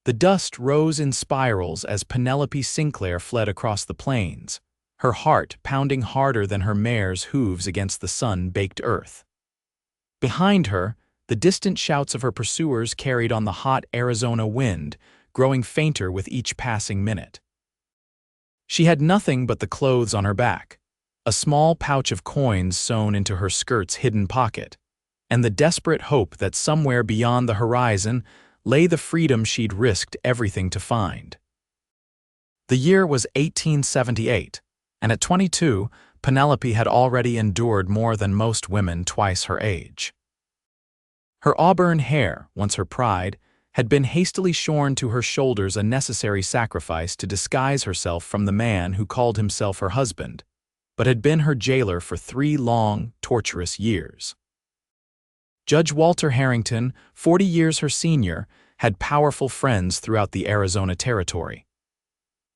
The dust rose in spirals as Penelope Sinclair fled across the plains, her heart pounding harder than her mare's hooves against the sun-baked earth. Behind her, the distant shouts of her pursuers carried on the hot Arizona wind, growing fainter with each passing minute. She had nothing but the clothes on her back, a small pouch of coins sewn into her skirt's hidden pocket, and the desperate hope that somewhere beyond the horizon lay the freedom she'd risked everything to find. The year was 1878, and at 22, Penelope had already endured more than most women twice her age. Her auburn hair, once her pride, had been hastily shorn to her shoulders, a necessary sacrifice to disguise herself from the man who called himself her husband, but had been her jailer for 3 long, torturous years. Judge Walter Harrington, 40 years her senior, had powerful friends throughout the Arizona territory.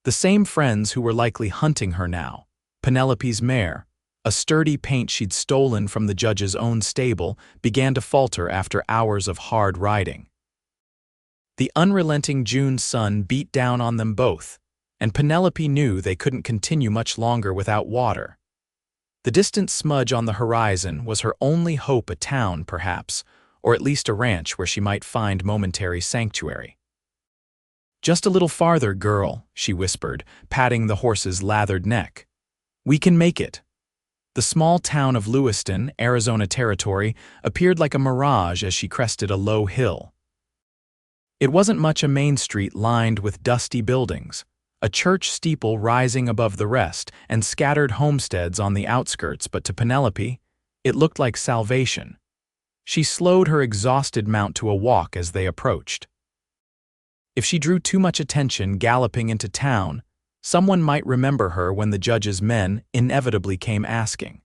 The same friends who were likely hunting her now. Penelope's mare, a sturdy paint she'd stolen from the judge's own stable, began to falter after hours of hard riding. The unrelenting June sun beat down on them both, and Penelope knew they couldn't continue much longer without water. The distant smudge on the horizon was her only hope, a town, perhaps, or at least a ranch where she might find momentary sanctuary. "Just a little farther, girl," she whispered, patting the horse's lathered neck. "We can make it." The small town of Lewiston, Arizona territory, appeared like a mirage as she crested a low hill. It wasn't much a main street lined with dusty buildings, a church steeple rising above the rest, and scattered homesteads on the outskirts, but to Penelope, it looked like salvation. She slowed her exhausted mount to a walk as they approached. If she drew too much attention galloping into town, someone might remember her when the judge's men inevitably came asking.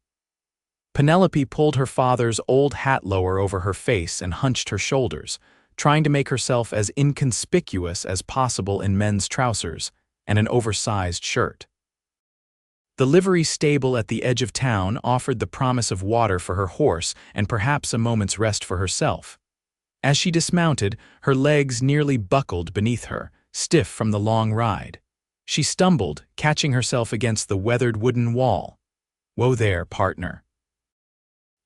Penelope pulled her father's old hat lower over her face and hunched her shoulders, trying to make herself as inconspicuous as possible in men's trousers and an oversized shirt. The livery stable at the edge of town offered the promise of water for her horse and perhaps a moment's rest for herself. As she dismounted, her legs nearly buckled beneath her, stiff from the long ride. She stumbled, catching herself against the weathered wooden wall. "Whoa there, partner.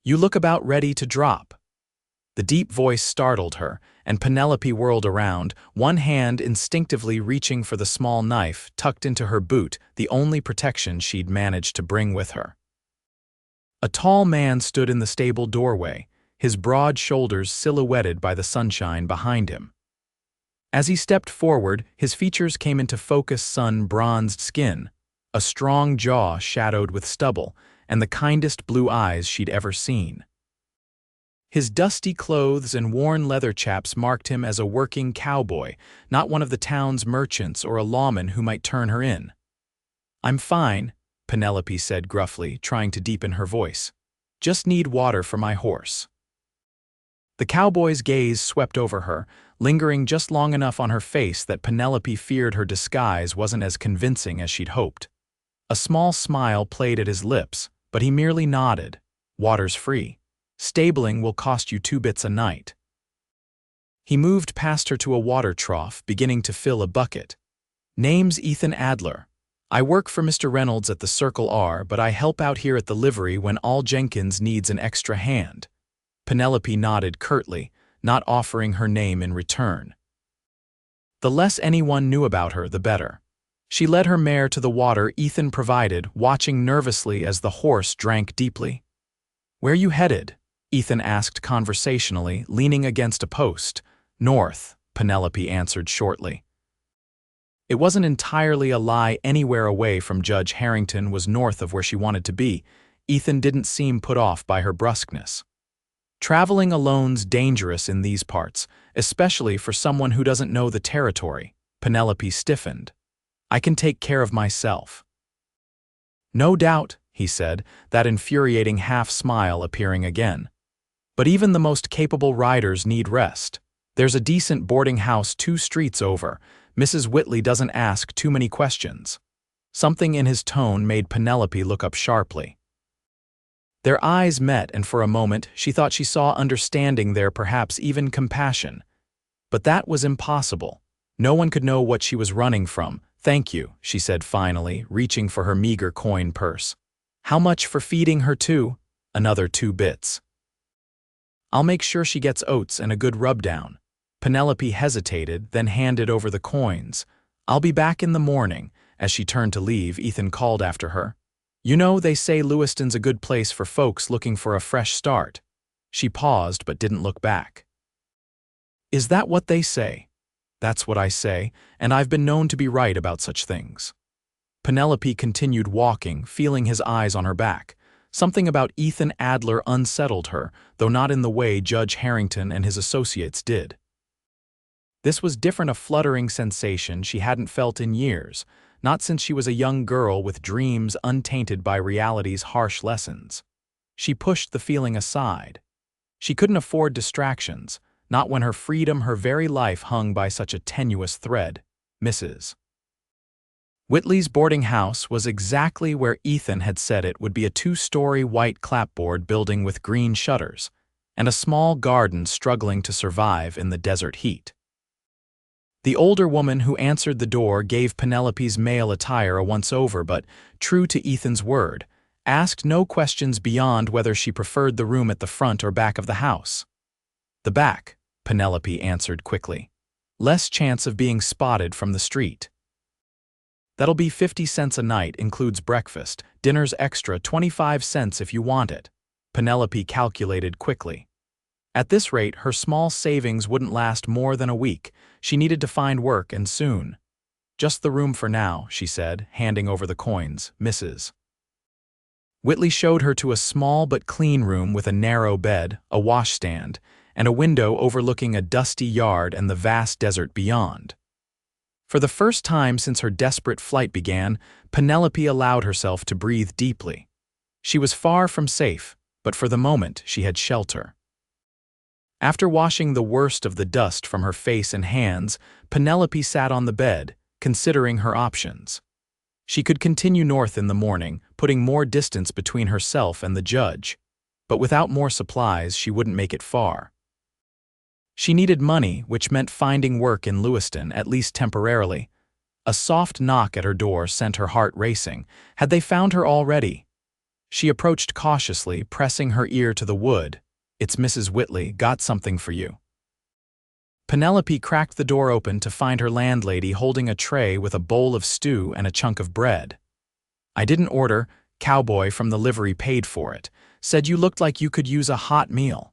You look about ready to drop." The deep voice startled her, and Penelope whirled around, one hand instinctively reaching for the small knife tucked into her boot, the only protection she'd managed to bring with her. A tall man stood in the stable doorway, his broad shoulders silhouetted by the sunshine behind him. As he stepped forward, his features came into focus: sun-bronzed skin, a strong jaw shadowed with stubble, and the kindest blue eyes she'd ever seen. His dusty clothes and worn leather chaps marked him as a working cowboy, not one of the town's merchants or a lawman who might turn her in. "I'm fine," Penelope said gruffly, trying to deepen her voice. "Just need water for my horse." The cowboy's gaze swept over her, lingering just long enough on her face that Penelope feared her disguise wasn't as convincing as she'd hoped. A small smile played at his lips, but he merely nodded. "Water's free. Stabling will cost you 2 bits a night." He moved past her to a water trough, beginning to fill a bucket. "Name's Ethan Adler. I work for Mr. Reynolds at the Circle R, but I help out here at the livery when Al Jenkins needs an extra hand." Penelope nodded curtly, not offering her name in return. The less anyone knew about her, the better. She led her mare to the water Ethan provided, watching nervously as the horse drank deeply. "Where you headed?" Ethan asked conversationally, leaning against a post. "North," Penelope answered shortly. It wasn't entirely a lie. Anywhere away from Judge Harrington was north of where she wanted to be. Ethan didn't seem put off by her brusqueness. "Traveling alone's dangerous in these parts, especially for someone who doesn't know the territory." Penelope stiffened. "I can take care of myself." "No doubt," he said, that infuriating half-smile appearing again. "But even the most capable riders need rest. There's a decent boarding house 2 streets over. Mrs. Whitley doesn't ask too many questions." Something in his tone made Penelope look up sharply. Their eyes met, and for a moment she thought she saw understanding there, perhaps even compassion. But that was impossible. No one could know what she was running from. "Thank you," she said finally, reaching for her meager coin purse. "How much for feeding her too?" "Another 2 bits. I'll make sure she gets oats and a good rub-down." Penelope hesitated, then handed over the coins. "I'll be back in the morning." As she turned to leave, Ethan called after her. "You know, they say Lewiston's a good place for folks looking for a fresh start." She paused but didn't look back. "Is that what they say?" "That's what I say, and I've been known to be right about such things." Penelope continued walking, feeling his eyes on her back. Something about Ethan Adler unsettled her, though not in the way Judge Harrington and his associates did. This was different, a fluttering sensation she hadn't felt in years, not since she was a young girl with dreams untainted by reality's harsh lessons. She pushed the feeling aside. She couldn't afford distractions, not when her freedom, her very life, hung by such a tenuous thread. Mrs. Whitley's boarding house was exactly where Ethan had said it would be, a 2-story white clapboard building with green shutters, and a small garden struggling to survive in the desert heat. The older woman who answered the door gave Penelope's male attire a once-over, but, true to Ethan's word, asked no questions beyond whether she preferred the room at the front or back of the house. "The back," Penelope answered quickly. "Less chance of being spotted from the street." "That'll be 50 cents a night, includes breakfast. Dinner's extra, 25 cents if you want it." Penelope calculated quickly. At this rate, her small savings wouldn't last more than a week. She needed to find work, and soon. "Just the room for now," she said, handing over the coins. Mrs. Whitley showed her to a small but clean room with a narrow bed, a washstand, and a window overlooking a dusty yard and the vast desert beyond. For the first time since her desperate flight began, Penelope allowed herself to breathe deeply. She was far from safe, but for the moment she had shelter. After washing the worst of the dust from her face and hands, Penelope sat on the bed, considering her options. She could continue north in the morning, putting more distance between herself and the judge, but without more supplies she wouldn't make it far. She needed money, which meant finding work in Lewiston, at least temporarily. A soft knock at her door sent her heart racing. Had they found her already? She approached cautiously, pressing her ear to the wood. "It's Mrs. Whitley, got something for you." Penelope cracked the door open to find her landlady holding a tray with a bowl of stew and a chunk of bread. "I didn't order. Cowboy from the livery paid for it. Said you looked like you could use a hot meal."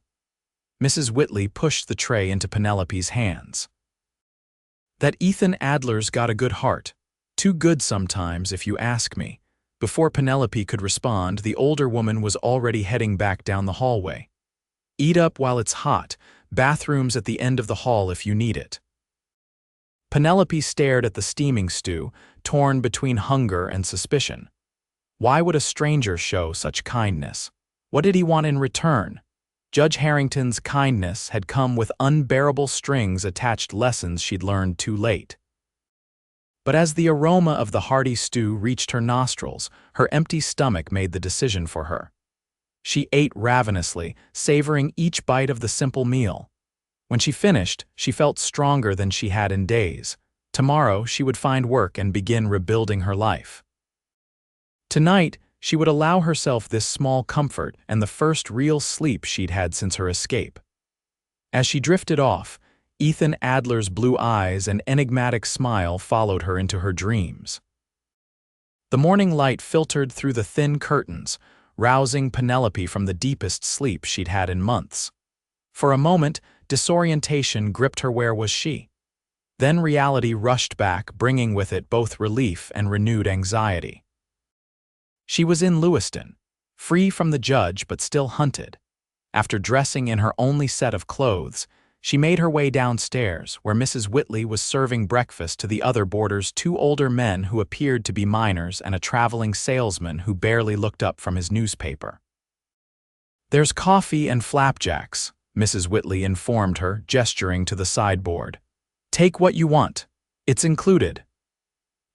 Mrs. Whitley pushed the tray into Penelope's hands. "That Ethan Adler's got a good heart. Too good sometimes, if you ask me." Before Penelope could respond, the older woman was already heading back down the hallway. "Eat up while it's hot. Bathrooms at the end of the hall if you need it." Penelope stared at the steaming stew, torn between hunger and suspicion. Why would a stranger show such kindness? What did he want in return? Judge Harrington's kindness had come with unbearable strings attached, lessons she'd learned too late. But as the aroma of the hearty stew reached her nostrils, her empty stomach made the decision for her. She ate ravenously, savoring each bite of the simple meal. When she finished, she felt stronger than she had in days. Tomorrow, she would find work and begin rebuilding her life. Tonight, she would allow herself this small comfort and the first real sleep she'd had since her escape. As she drifted off, Ethan Adler's blue eyes and enigmatic smile followed her into her dreams. The morning light filtered through the thin curtains, rousing Penelope from the deepest sleep she'd had in months. For a moment, disorientation gripped her. Where was she? Then reality rushed back, bringing with it both relief and renewed anxiety. She was in Lewiston, free from the judge but still hunted. After dressing in her only set of clothes, she made her way downstairs, where Mrs. Whitley was serving breakfast to the other boarders, 2 older men who appeared to be minors and a traveling salesman who barely looked up from his newspaper. "There's coffee and flapjacks," Mrs. Whitley informed her, gesturing to the sideboard. "Take what you want. It's included."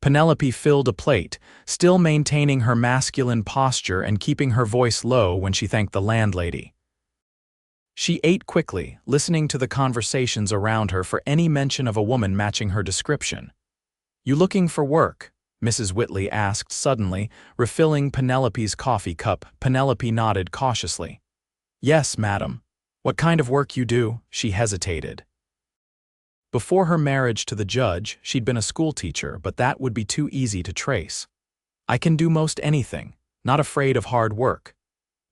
Penelope filled a plate, still maintaining her masculine posture and keeping her voice low when she thanked the landlady. She ate quickly, listening to the conversations around her for any mention of a woman matching her description. "You looking for work?" Mrs. Whitley asked suddenly, refilling Penelope's coffee cup. Penelope nodded cautiously. "Yes, madam." "What kind of work you do?" She hesitated. Before her marriage to the judge, she'd been a schoolteacher, but that would be too easy to trace. "I can do most anything, not afraid of hard work."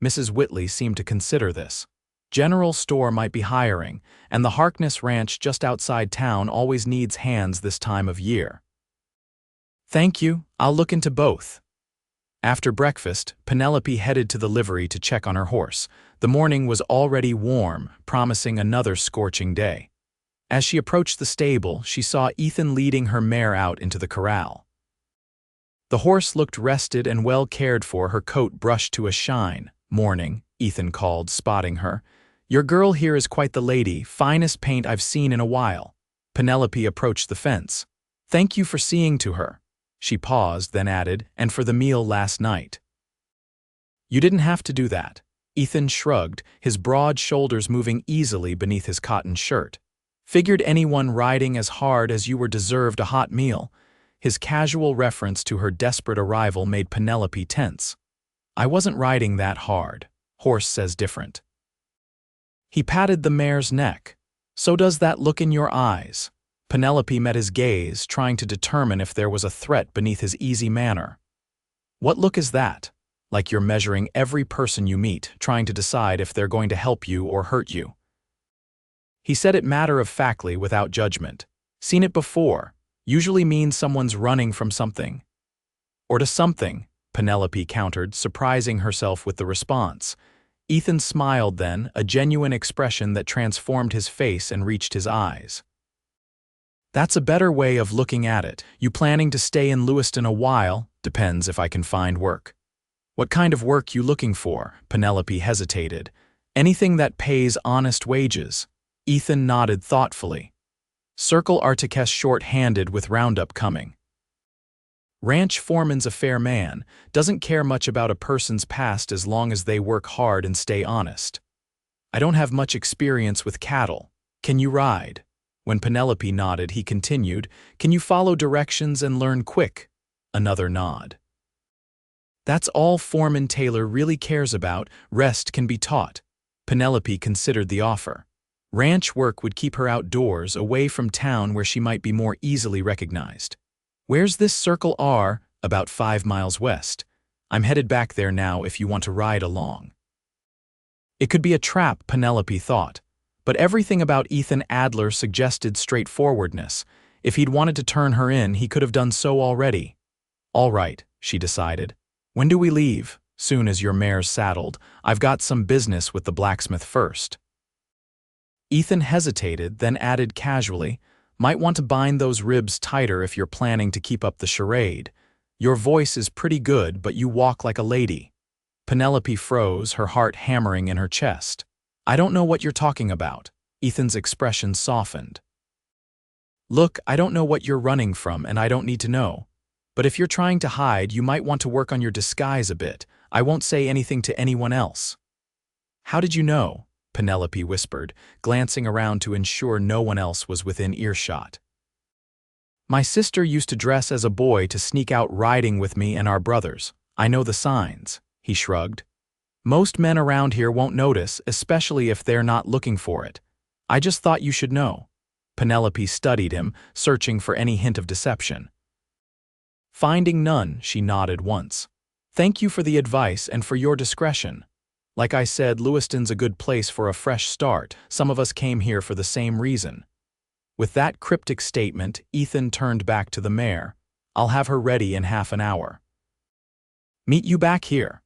Mrs. Whitley seemed to consider this. General store might be hiring, and the Harkness Ranch just outside town always needs hands this time of year. "Thank you, I'll look into both." After breakfast, Penelope headed to the livery to check on her horse. The morning was already warm, promising another scorching day. As she approached the stable, she saw Ethan leading her mare out into the corral. The horse looked rested and well cared for, her coat brushed to a shine. "Morning," Ethan called, spotting her. "Your girl here is quite the lady, finest paint I've seen in a while." Penelope approached the fence. "Thank you for seeing to her." She paused, then added, "and for the meal last night." "You didn't have to do that." Ethan shrugged, his broad shoulders moving easily beneath his cotton shirt. "Figured anyone riding as hard as you were deserved a hot meal." His casual reference to her desperate arrival made Penelope tense. "I wasn't riding that hard. Horse says different." He patted the mare's neck. "So does that look in your eyes?" Penelope met his gaze, trying to determine if there was a threat beneath his easy manner. "What look is that?" "Like you're measuring every person you meet, trying to decide if they're going to help you or hurt you." He said it matter-of-factly, without judgment. "Seen it before. Usually means someone's running from something." "Or to something," Penelope countered, surprising herself with the response. Ethan smiled then, a genuine expression that transformed his face and reached his eyes. "That's a better way of looking at it. You planning to stay in Lewiston a while? Depends if I can find work." "What kind of work you looking for?" Penelope hesitated. "Anything that pays honest wages." Ethan nodded thoughtfully. "Circle Articus short-handed with roundup coming." "Ranch foreman's a fair man, doesn't care much about a person's past as long as they work hard and stay honest." "I don't have much experience with cattle. Can you ride?" When Penelope nodded, he continued, "Can you follow directions and learn quick?" Another nod. "That's all Foreman Taylor really cares about. Rest can be taught." Penelope considered the offer. Ranch work would keep her outdoors, away from town where she might be more easily recognized. "Where's this Circle R?" "About 5 miles west. I'm headed back there now if you want to ride along." It could be a trap, Penelope thought, but everything about Ethan Adler suggested straightforwardness. If he'd wanted to turn her in, he could have done so already. "All right," she decided. "When do we leave?" "Soon as your mare's saddled. I've got some business with the blacksmith first." Ethan hesitated, then added casually, "Might want to bind those ribs tighter if you're planning to keep up the charade. Your voice is pretty good, but you walk like a lady." Penelope froze, her heart hammering in her chest. "I don't know what you're talking about." Ethan's expression softened. "Look, I don't know what you're running from, and I don't need to know. But if you're trying to hide, you might want to work on your disguise a bit. I won't say anything to anyone else." "How did you know?" Penelope whispered, glancing around to ensure no one else was within earshot. "My sister used to dress as a boy to sneak out riding with me and our brothers. I know the signs." He shrugged. "Most men around here won't notice, especially if they're not looking for it. I just thought you should know." Penelope studied him, searching for any hint of deception. Finding none, she nodded once. "Thank you for the advice and for your discretion. Like I said, Lewiston's a good place for a fresh start. Some of us came here for the same reason." With that cryptic statement, Ethan turned back to the mare. "I'll have her ready in half an hour. Meet you back here."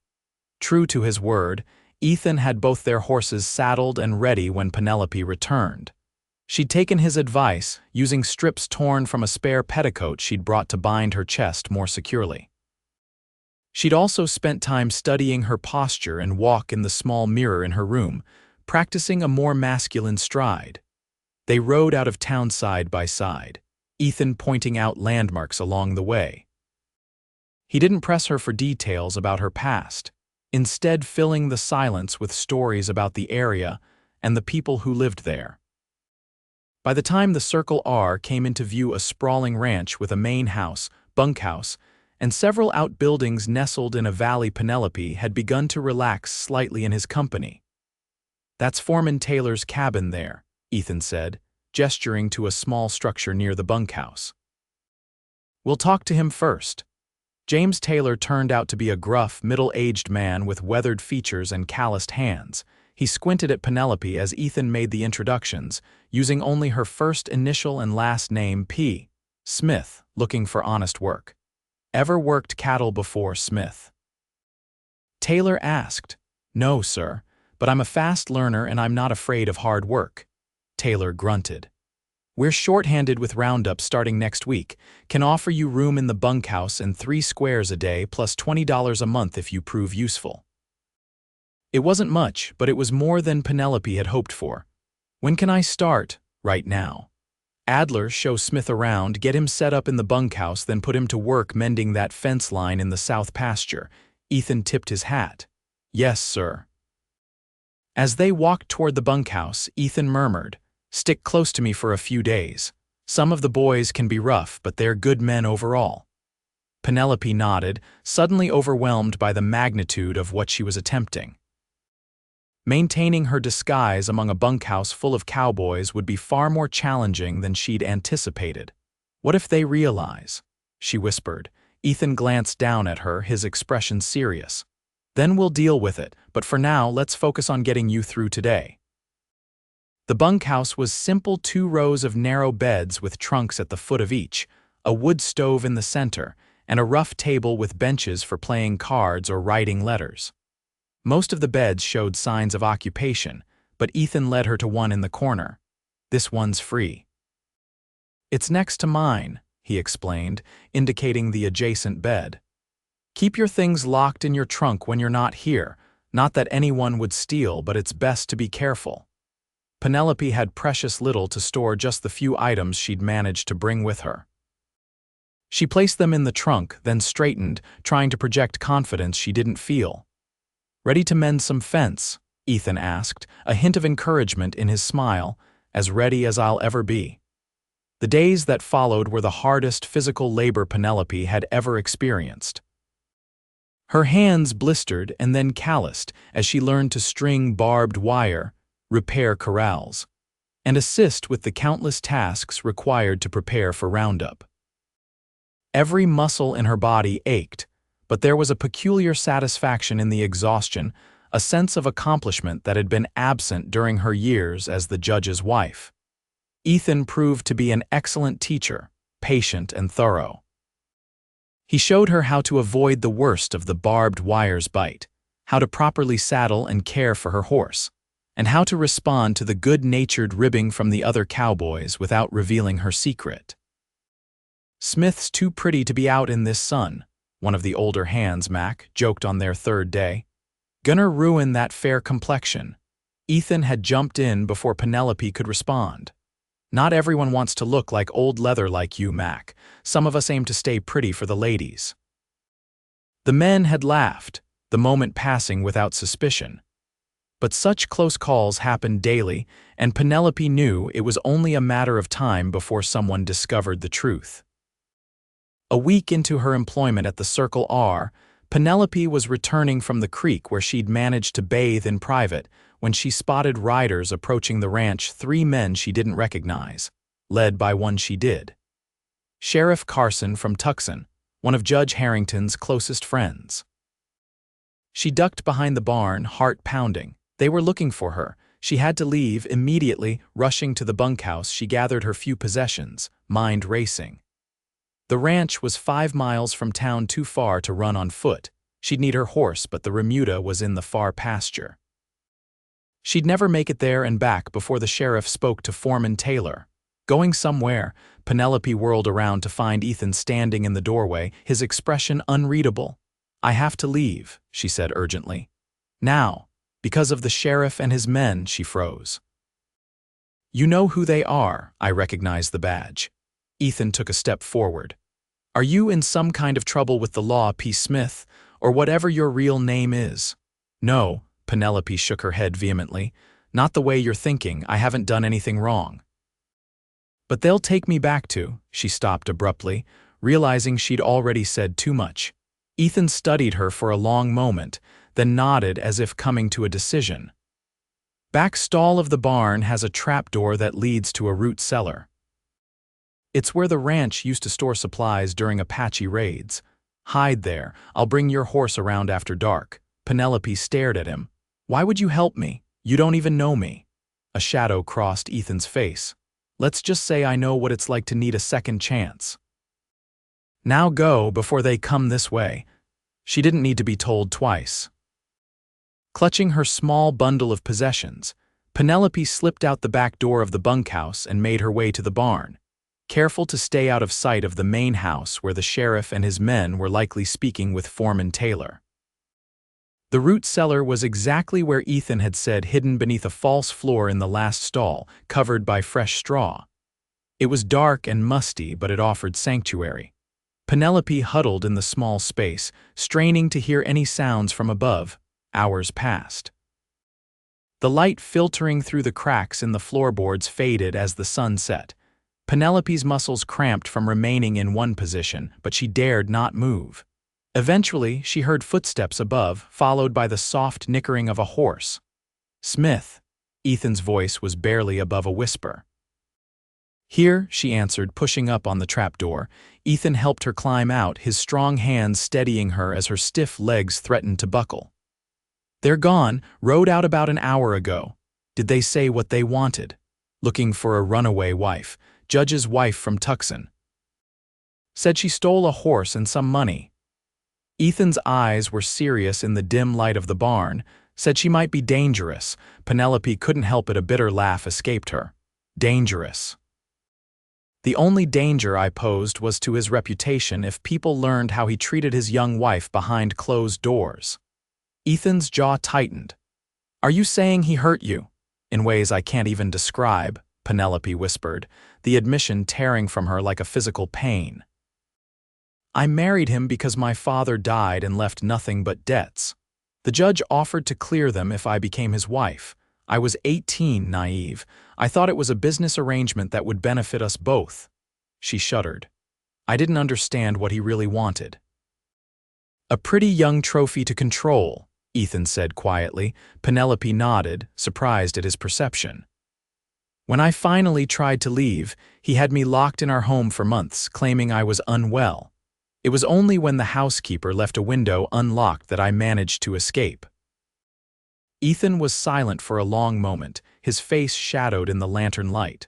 True to his word, Ethan had both their horses saddled and ready when Penelope returned. She'd taken his advice, using strips torn from a spare petticoat she'd brought to bind her chest more securely. She'd also spent time studying her posture and walk in the small mirror in her room, practicing a more masculine stride. They rode out of town side by side, Ethan pointing out landmarks along the way. He didn't press her for details about her past, instead filling the silence with stories about the area and the people who lived there. By the time the Circle R came into view, a sprawling ranch with a main house, bunkhouse, and several outbuildings nestled in a valley, Penelope had begun to relax slightly in his company. "That's Foreman Taylor's cabin there," Ethan said, gesturing to a small structure near the bunkhouse. "We'll talk to him first." James Taylor turned out to be a gruff, middle-aged man with weathered features and calloused hands. He squinted at Penelope as Ethan made the introductions, using only her first initial and last name, P. Smith, looking for honest work. "Ever worked cattle before, Smith?" Taylor asked. "No, sir, but I'm a fast learner and I'm not afraid of hard work." Taylor grunted. "We're short-handed with roundup starting next week. Can offer you room in the bunkhouse and 3 squares a day plus $20 a month if you prove useful." It wasn't much, but it was more than Penelope had hoped for. "When can I start?" "Right now." Adler, show Smith around, get him set up in the bunkhouse, then put him to work mending that fence line in the south pasture. Ethan tipped his hat. "Yes, sir." As they walked toward the bunkhouse, Ethan murmured, "Stick close to me for a few days. Some of the boys can be rough, but they're good men overall." Penelope nodded, suddenly overwhelmed by the magnitude of what she was attempting. Maintaining her disguise among a bunkhouse full of cowboys would be far more challenging than she'd anticipated. "What if they realize?" she whispered. Ethan glanced down at her, his expression serious. "Then we'll deal with it, but for now let's focus on getting you through today." The bunkhouse was simple, 2 rows of narrow beds with trunks at the foot of each, a wood stove in the center, and a rough table with benches for playing cards or writing letters. Most of the beds showed signs of occupation, but Ethan led her to one in the corner. "This one's free." "It's next to mine," he explained, indicating the adjacent bed. "Keep your things locked in your trunk when you're not here. Not that anyone would steal, but it's best to be careful." Penelope had precious little to store, just the few items she'd managed to bring with her. She placed them in the trunk, then straightened, trying to project confidence she didn't feel. "Ready to mend some fence?" Ethan asked, a hint of encouragement in his smile. "As ready as I'll ever be." The days that followed were the hardest physical labor Penelope had ever experienced. Her hands blistered and then calloused as she learned to string barbed wire, repair corrals, and assist with the countless tasks required to prepare for roundup. Every muscle in her body ached, but there was a peculiar satisfaction in the exhaustion, a sense of accomplishment that had been absent during her years as the judge's wife. Ethan proved to be an excellent teacher, patient and thorough. He showed her how to avoid the worst of the barbed wire's bite, how to properly saddle and care for her horse, and how to respond to the good-natured ribbing from the other cowboys without revealing her secret. "Smith's too pretty to be out in this sun," one of the older hands, Mac, joked on their 3rd day. "Gonna ruin that fair complexion." Ethan had jumped in before Penelope could respond. "Not everyone wants to look like old leather like you, Mac. Some of us aim to stay pretty for the ladies." The men had laughed, the moment passing without suspicion. But such close calls happened daily, and Penelope knew it was only a matter of time before someone discovered the truth. A week into her employment at the Circle R, Penelope was returning from the creek where she'd managed to bathe in private when she spotted riders approaching the ranch, 3 men she didn't recognize, led by one she did. Sheriff Carson from Tucson, one of Judge Harrington's closest friends. She ducked behind the barn, heart pounding. They were looking for her. She had to leave immediately. Rushing to the bunkhouse, she gathered her few possessions, mind racing. The ranch was 5 miles from town, too far to run on foot. She'd need her horse, but the remuda was in the far pasture. She'd never make it there and back before the sheriff spoke to Foreman Taylor. Going somewhere, Penelope whirled around to find Ethan standing in the doorway, his expression unreadable. "I have to leave," she said urgently. "Now, because of the sheriff and his men," she froze. "You know who they are," I recognized the badge. Ethan took a step forward. "Are you in some kind of trouble with the law, P. Smith, or whatever your real name is?" "No," Penelope shook her head vehemently. Not the way you're thinking. I haven't done anything wrong. But they'll take me back to, she stopped abruptly, realizing she'd already said too much. Ethan studied her for a long moment, then nodded as if coming to a decision. Back stall of the barn has a trapdoor that leads to a root cellar. It's where the ranch used to store supplies during Apache raids. Hide there. I'll bring your horse around after dark. Penelope stared at him. Why would you help me? You don't even know me. A shadow crossed Ethan's face. Let's just say I know what it's like to need a second chance. Now go before they come this way. She didn't need to be told twice. Clutching her small bundle of possessions, Penelope slipped out the back door of the bunkhouse and made her way to the barn, careful to stay out of sight of the main house where the sheriff and his men were likely speaking with Foreman Taylor. The root cellar was exactly where Ethan had said, hidden beneath a false floor in the last stall, covered by fresh straw. It was dark and musty, but it offered sanctuary. Penelope huddled in the small space, straining to hear any sounds from above. Hours passed. The light filtering through the cracks in the floorboards faded as the sun set. Penelope's muscles cramped from remaining in one position, but she dared not move. Eventually, she heard footsteps above, followed by the soft nickering of a horse. Smith. Ethan's voice was barely above a whisper. Here, she answered, pushing up on the trapdoor. Ethan helped her climb out, his strong hands steadying her as her stiff legs threatened to buckle. They're gone, rode out about an hour ago. Did they say what they wanted? Looking for a runaway wife, Judge's wife from Tucson. Said she stole a horse and some money. Ethan's eyes were serious in the dim light of the barn, said she might be dangerous. Penelope couldn't help it, a bitter laugh escaped her. Dangerous. The only danger I posed was to his reputation if people learned how he treated his young wife behind closed doors. Ethan's jaw tightened. Are you saying he hurt you? In ways I can't even describe, Penelope whispered, the admission tearing from her like a physical pain. I married him because my father died and left nothing but debts. The judge offered to clear them if I became his wife. I was 18, naive. I thought it was a business arrangement that would benefit us both. She shuddered. I didn't understand what he really wanted. A pretty young trophy to control, Ethan said quietly. Penelope nodded, surprised at his perception. When I finally tried to leave, he had me locked in our home for months, claiming I was unwell. It was only when the housekeeper left a window unlocked that I managed to escape. Ethan was silent for a long moment, his face shadowed in the lantern light.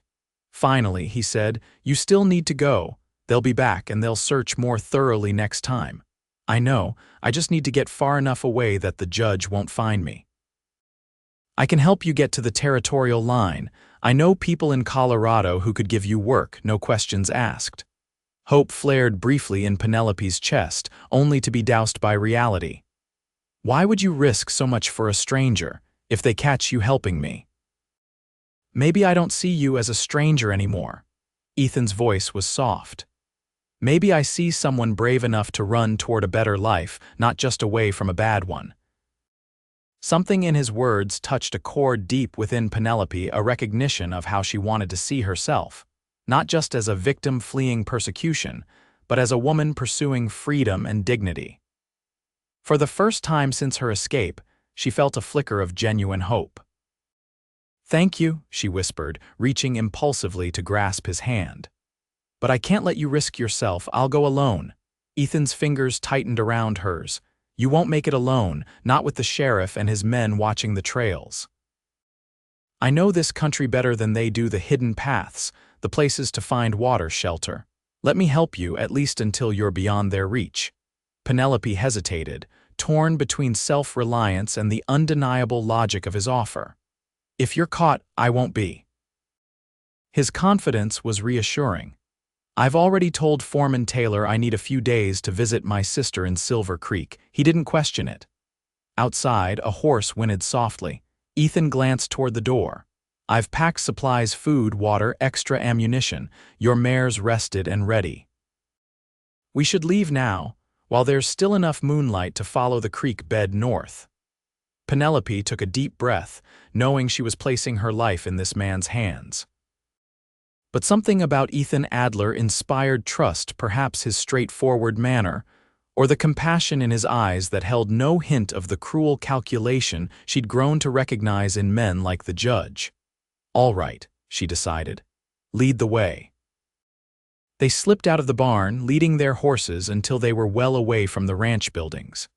Finally, he said, You still need to go. They'll be back and they'll search more thoroughly next time. I know, I just need to get far enough away that the judge won't find me. I can help you get to the territorial line. I know people in Colorado who could give you work, no questions asked. Hope flared briefly in Penelope's chest, only to be doused by reality. Why would you risk so much for a stranger, if they catch you helping me? Maybe I don't see you as a stranger anymore. Ethan's voice was soft. Maybe I see someone brave enough to run toward a better life, not just away from a bad one. Something in his words touched a chord deep within Penelope, a recognition of how she wanted to see herself, not just as a victim fleeing persecution, but as a woman pursuing freedom and dignity. For the first time since her escape, she felt a flicker of genuine hope. Thank you, she whispered, reaching impulsively to grasp his hand. But I can't let you risk yourself. I'll go alone. Ethan's fingers tightened around hers. You won't make it alone, not with the sheriff and his men watching the trails. I know this country better than they do the hidden paths, the places to find water, shelter. Let me help you, at least until you're beyond their reach. Penelope hesitated, torn between self-reliance and the undeniable logic of his offer. If you're caught, I won't be. His confidence was reassuring. I've already told Foreman Taylor I need a few days to visit my sister in Silver Creek. He didn't question it. Outside, a horse whinnied softly. Ethan glanced toward the door. I've packed supplies, food, water, extra ammunition. Your mare's rested and ready. We should leave now, while there's still enough moonlight to follow the creek bed north. Penelope took a deep breath, knowing she was placing her life in this man's hands. But something about Ethan Adler inspired trust, perhaps his straightforward manner, or the compassion in his eyes that held no hint of the cruel calculation she'd grown to recognize in men like the judge. "All right," she decided. "Lead the way." They slipped out of the barn, leading their horses until they were well away from the ranch buildings.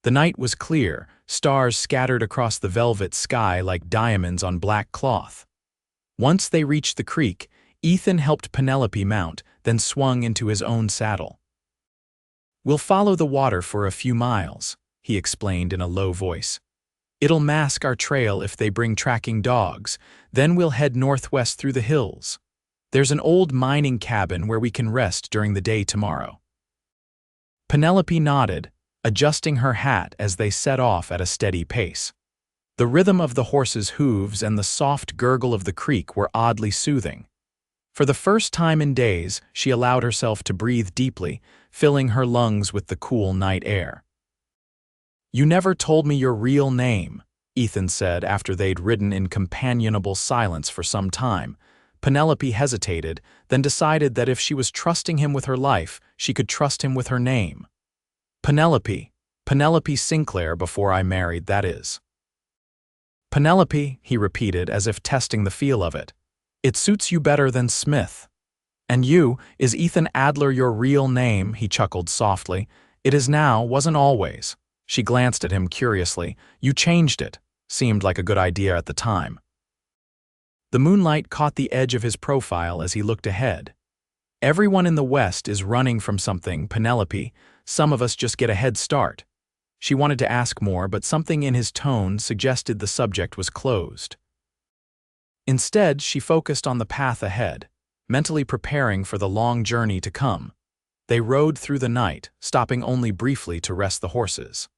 The night was clear, stars scattered across the velvet sky like diamonds on black cloth. Once they reached the creek, Ethan helped Penelope mount, then swung into his own saddle. "We'll follow the water for a few miles," he explained in a low voice. "It'll mask our trail if they bring tracking dogs, then we'll head northwest through the hills. There's an old mining cabin where we can rest during the day tomorrow." Penelope nodded, adjusting her hat as they set off at a steady pace. The rhythm of the horses' hooves and the soft gurgle of the creek were oddly soothing. For the first time in days, she allowed herself to breathe deeply, filling her lungs with the cool night air. "You never told me your real name," Ethan said after they'd ridden in companionable silence for some time. Penelope hesitated, then decided that if she was trusting him with her life, she could trust him with her name. Penelope Sinclair before I married, that is." "Penelope," he repeated as if testing the feel of it. "It suits you better than Smith." "And you, is Ethan Adler your real name?" He chuckled softly. "It is now, wasn't always." She glanced at him curiously. "You changed it." Seemed like a good idea at the time. The moonlight caught the edge of his profile as he looked ahead. "Everyone in the West is running from something, Penelope. Some of us just get a head start." She wanted to ask more, but something in his tone suggested the subject was closed. Instead, she focused on the path ahead, mentally preparing for the long journey to come. They rode through the night, stopping only briefly to rest the horses.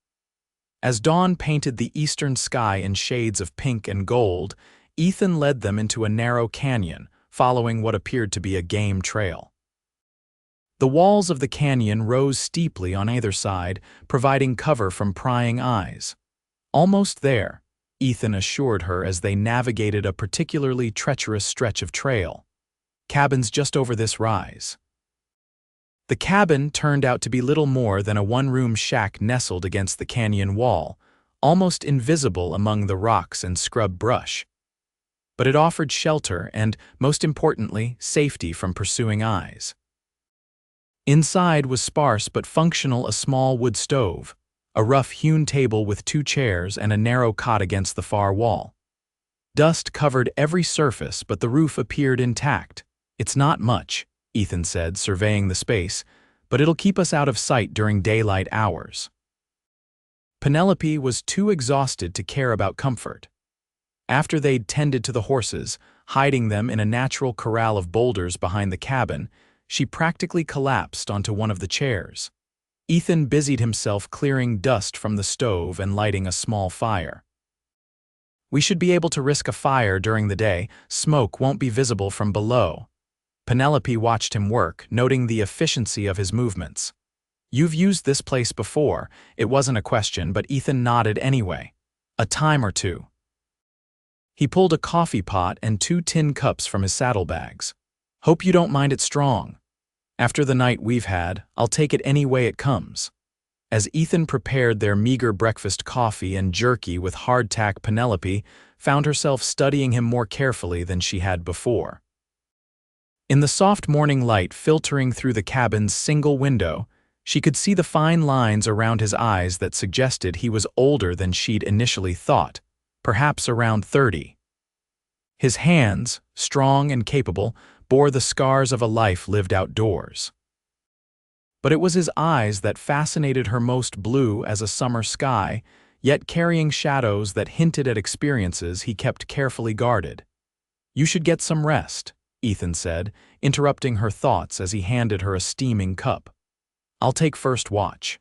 As dawn painted the eastern sky in shades of pink and gold, Ethan led them into a narrow canyon, following what appeared to be a game trail. The walls of the canyon rose steeply on either side, providing cover from prying eyes. "Almost there," Ethan assured her as they navigated a particularly treacherous stretch of trail. "Cabin's just over this rise." The cabin turned out to be little more than a one-room shack nestled against the canyon wall, almost invisible among the rocks and scrub brush. But it offered shelter and, most importantly, safety from pursuing eyes. Inside was sparse but functional: a small wood stove, a rough-hewn table with 2 chairs, and a narrow cot against the far wall. Dust covered every surface, but the roof appeared intact. "It's not much," Ethan said, surveying the space, "but it'll keep us out of sight during daylight hours." Penelope was too exhausted to care about comfort. After they'd tended to the horses, hiding them in a natural corral of boulders behind the cabin, she practically collapsed onto one of the chairs. Ethan busied himself clearing dust from the stove and lighting a small fire. "We should be able to risk a fire during the day. Smoke won't be visible from below." Penelope watched him work, noting the efficiency of his movements. "You've used this place before." It wasn't a question, but Ethan nodded anyway. "A time or two." He pulled a coffee pot and 2 tin cups from his saddlebags. "Hope you don't mind it strong. After the night we've had, I'll take it any way it comes." As Ethan prepared their meager breakfast coffee and jerky with hardtack, Penelope found herself studying him more carefully than she had before. In the soft morning light filtering through the cabin's single window, she could see the fine lines around his eyes that suggested he was older than she'd initially thought, perhaps around 30. His hands, strong and capable, bore the scars of a life lived outdoors. But it was his eyes that fascinated her most, blue as a summer sky, yet carrying shadows that hinted at experiences he kept carefully guarded. "You should get some rest," Ethan said, interrupting her thoughts as he handed her a steaming cup. "I'll take first watch."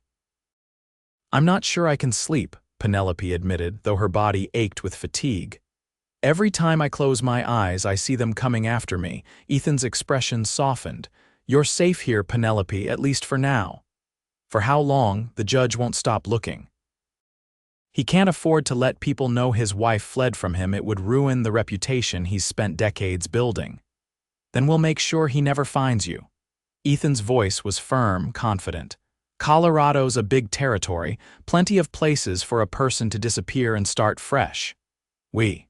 "I'm not sure I can sleep," Penelope admitted, though her body ached with fatigue. "Every time I close my eyes, I see them coming after me." Ethan's expression softened. "You're safe here, Penelope, at least for now. For how long, the judge won't stop looking." He can't afford to let people know his wife fled from him. It would ruin the reputation he's spent decades building. Then we'll make sure he never finds you. Ethan's voice was firm, confident. Colorado's a big territory, plenty of places for a person to disappear and start fresh. We.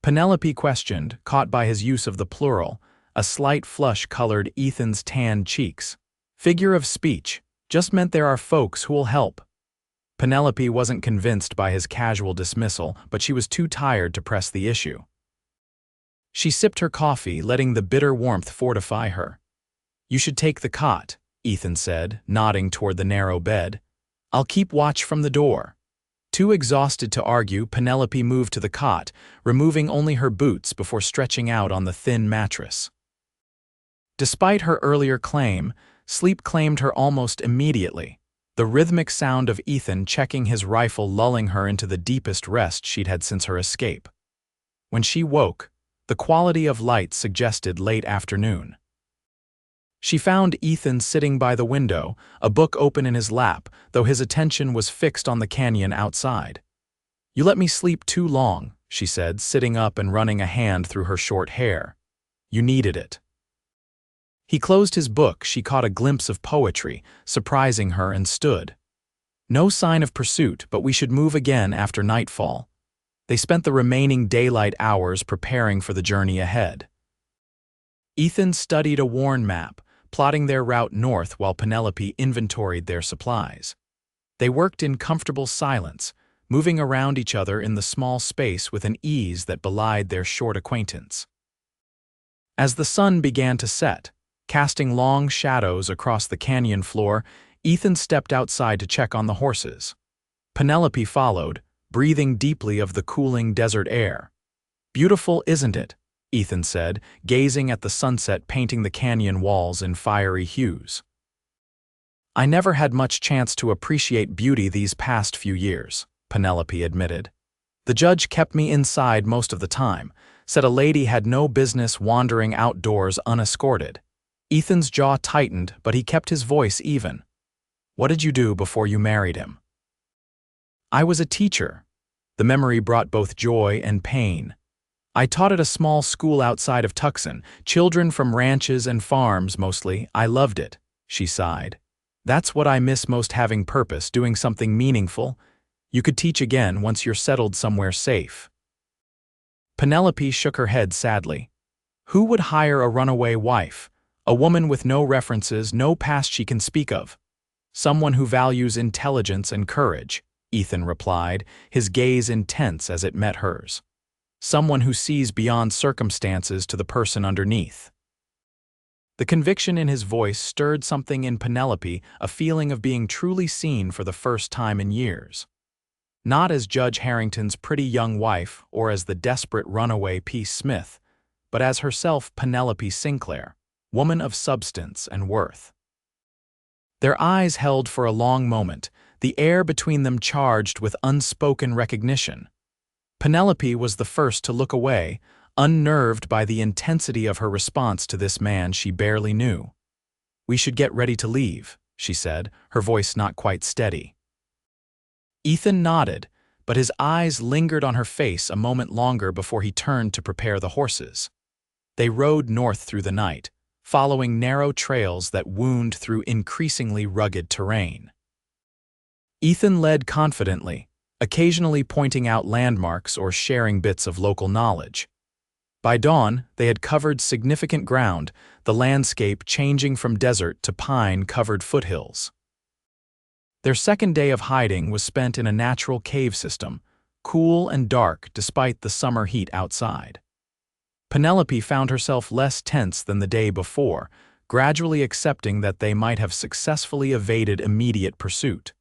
Penelope questioned, caught by his use of the plural. A slight flush colored Ethan's tanned cheeks. Figure of speech, just meant there are folks who'll help. Penelope wasn't convinced by his casual dismissal, but she was too tired to press the issue. She sipped her coffee, letting the bitter warmth fortify her. You should take the cot, Ethan said, nodding toward the narrow bed. I'll keep watch from the door. Too exhausted to argue, Penelope moved to the cot, removing only her boots before stretching out on the thin mattress. Despite her earlier claim, sleep claimed her almost immediately, the rhythmic sound of Ethan checking his rifle lulling her into the deepest rest she'd had since her escape. When she woke, the quality of light suggested late afternoon. She found Ethan sitting by the window, a book open in his lap, though his attention was fixed on the canyon outside. You let me sleep too long, she said, sitting up and running a hand through her short hair. You needed it. He closed his book. She caught a glimpse of poetry, surprising her, and stood. No sign of pursuit, but we should move again after nightfall. They spent the remaining daylight hours preparing for the journey ahead. Ethan studied a worn map, plotting their route north while Penelope inventoried their supplies. They worked in comfortable silence, moving around each other in the small space with an ease that belied their short acquaintance. As the sun began to set, casting long shadows across the canyon floor, Ethan stepped outside to check on the horses. Penelope followed, breathing deeply of the cooling desert air. Beautiful, isn't it? Ethan said, gazing at the sunset painting the canyon walls in fiery hues. I never had much chance to appreciate beauty these past few years, Penelope admitted. The judge kept me inside most of the time, said a lady had no business wandering outdoors unescorted. Ethan's jaw tightened, but he kept his voice even. What did you do before you married him? I was a teacher. The memory brought both joy and pain. I taught at a small school outside of Tucson, children from ranches and farms mostly. I loved it, she sighed. That's what I miss most, having purpose, doing something meaningful. You could teach again once you're settled somewhere safe. Penelope shook her head sadly. Who would hire a runaway wife? A woman with no references, no past she can speak of. Someone who values intelligence and courage, Ethan replied, his gaze intense as it met hers. Someone who sees beyond circumstances to the person underneath. The conviction in his voice stirred something in Penelope, a feeling of being truly seen for the first time in years. Not as Judge Harrington's pretty young wife or as the desperate runaway Peace Smith, but as herself, Penelope Sinclair, woman of substance and worth. Their eyes held for a long moment, the air between them charged with unspoken recognition. Penelope was the first to look away, unnerved by the intensity of her response to this man she barely knew. We should get ready to leave, she said, her voice not quite steady. Ethan nodded, but his eyes lingered on her face a moment longer before he turned to prepare the horses. They rode north through the night, following narrow trails that wound through increasingly rugged terrain. Ethan led confidently, occasionally pointing out landmarks or sharing bits of local knowledge. By dawn, they had covered significant ground, the landscape changing from desert to pine-covered foothills. Their second day of hiding was spent in a natural cave system, cool and dark despite the summer heat outside. Penelope found herself less tense than the day before, gradually accepting that they might have successfully evaded immediate pursuit.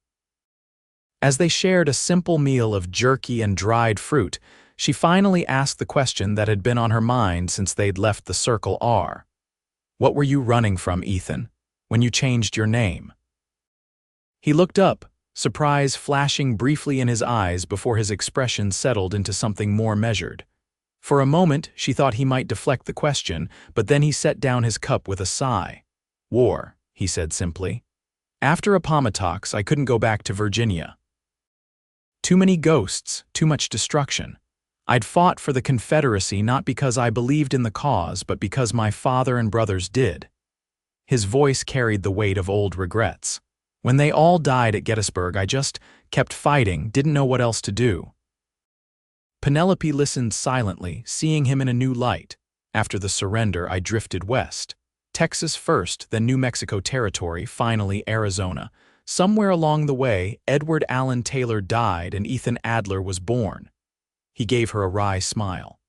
As they shared a simple meal of jerky and dried fruit, she finally asked the question that had been on her mind since they'd left the Circle R. What were you running from, Ethan, when you changed your name? He looked up, surprise flashing briefly in his eyes before his expression settled into something more measured. For a moment, she thought he might deflect the question, but then he set down his cup with a sigh. War, he said simply. After Appomattox, I couldn't go back to Virginia. Too many ghosts, too much destruction. I'd fought for the Confederacy not because I believed in the cause, but because my father and brothers did. His voice carried the weight of old regrets. When they all died at Gettysburg, I just kept fighting, didn't know what else to do. Penelope listened silently, seeing him in a new light. After the surrender, I drifted west. Texas first, then New Mexico Territory, finally Arizona. Somewhere along the way, Edward Allen Taylor died and Ethan Adler was born. He gave her a wry smile.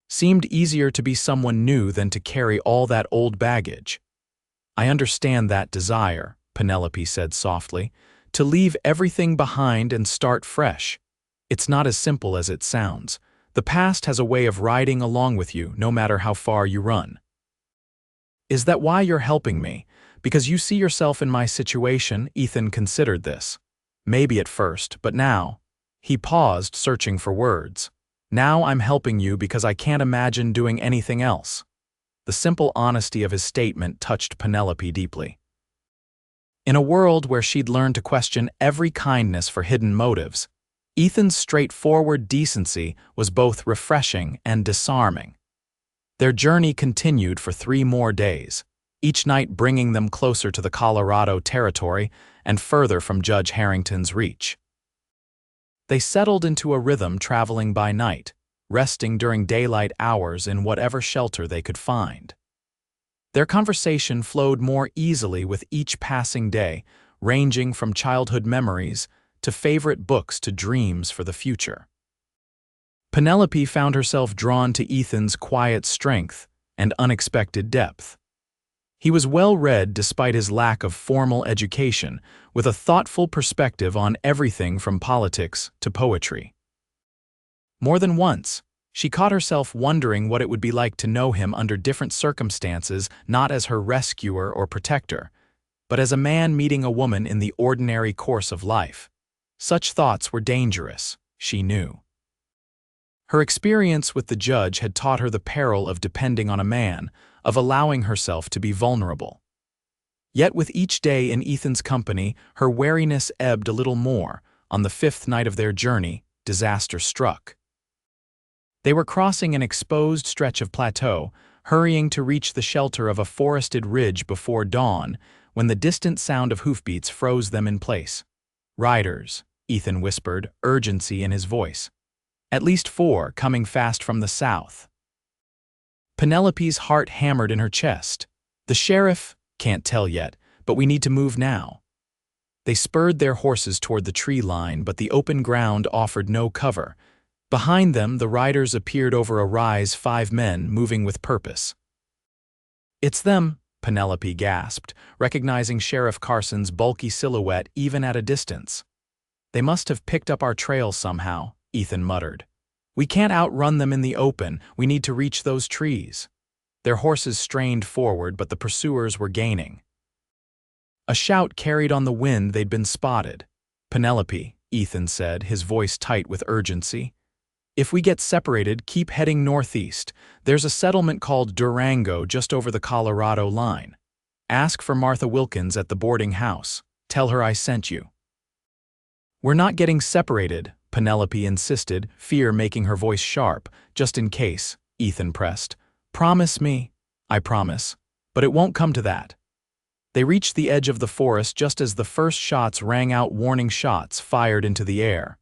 Seemed easier to be someone new than to carry all that old baggage. I understand that desire, Penelope said softly, to leave everything behind and start fresh. It's not as simple as it sounds. The past has a way of riding along with you, no matter how far you run. Is that why you're helping me? Because you see yourself in my situation? Ethan considered this. Maybe at first, but now. He paused, searching for words. Now I'm helping you because I can't imagine doing anything else. The simple honesty of his statement touched Penelope deeply. In a world where she'd learned to question every kindness for hidden motives, Ethan's straightforward decency was both refreshing and disarming. Their journey continued for 3 more days, each night bringing them closer to the Colorado Territory and further from Judge Harrington's reach. They settled into a rhythm traveling by night, resting during daylight hours in whatever shelter they could find. Their conversation flowed more easily with each passing day, ranging from childhood memories to favorite books to dreams for the future. Penelope found herself drawn to Ethan's quiet strength and unexpected depth. He was well-read despite his lack of formal education, with a thoughtful perspective on everything from politics to poetry. More than once, she caught herself wondering what it would be like to know him under different circumstances, not as her rescuer or protector, but as a man meeting a woman in the ordinary course of life. Such thoughts were dangerous, she knew. Her experience with the judge had taught her the peril of depending on a man, of allowing herself to be vulnerable. Yet with each day in Ethan's company, her wariness ebbed a little more. On the 5th night of their journey, disaster struck. They were crossing an exposed stretch of plateau, hurrying to reach the shelter of a forested ridge before dawn, when the distant sound of hoofbeats froze them in place. "Riders," Ethan whispered, urgency in his voice. "At least 4, coming fast from the south." Penelope's heart hammered in her chest. "The sheriff? Can't tell yet, but we need to move now." They spurred their horses toward the tree line, but the open ground offered no cover. Behind them, the riders appeared over a rise, 5 men, moving with purpose. "It's them," Penelope gasped, recognizing Sheriff Carson's bulky silhouette even at a distance. "They must have picked up our trail somehow," Ethan muttered. "We can't outrun them in the open. We need to reach those trees." Their horses strained forward, but the pursuers were gaining. A shout carried on the wind they'd been spotted. "Penelope," Ethan said, his voice tight with urgency. "If we get separated, keep heading northeast. There's a settlement called Durango just over the Colorado line. Ask for Martha Wilkins at the boarding house. Tell her I sent you." "We're not getting separated," Penelope insisted, fear making her voice sharp. "Just in case," Ethan pressed. "Promise me." "I promise. But it won't come to that." They reached the edge of the forest just as the first shots rang out, warning shots fired into the air.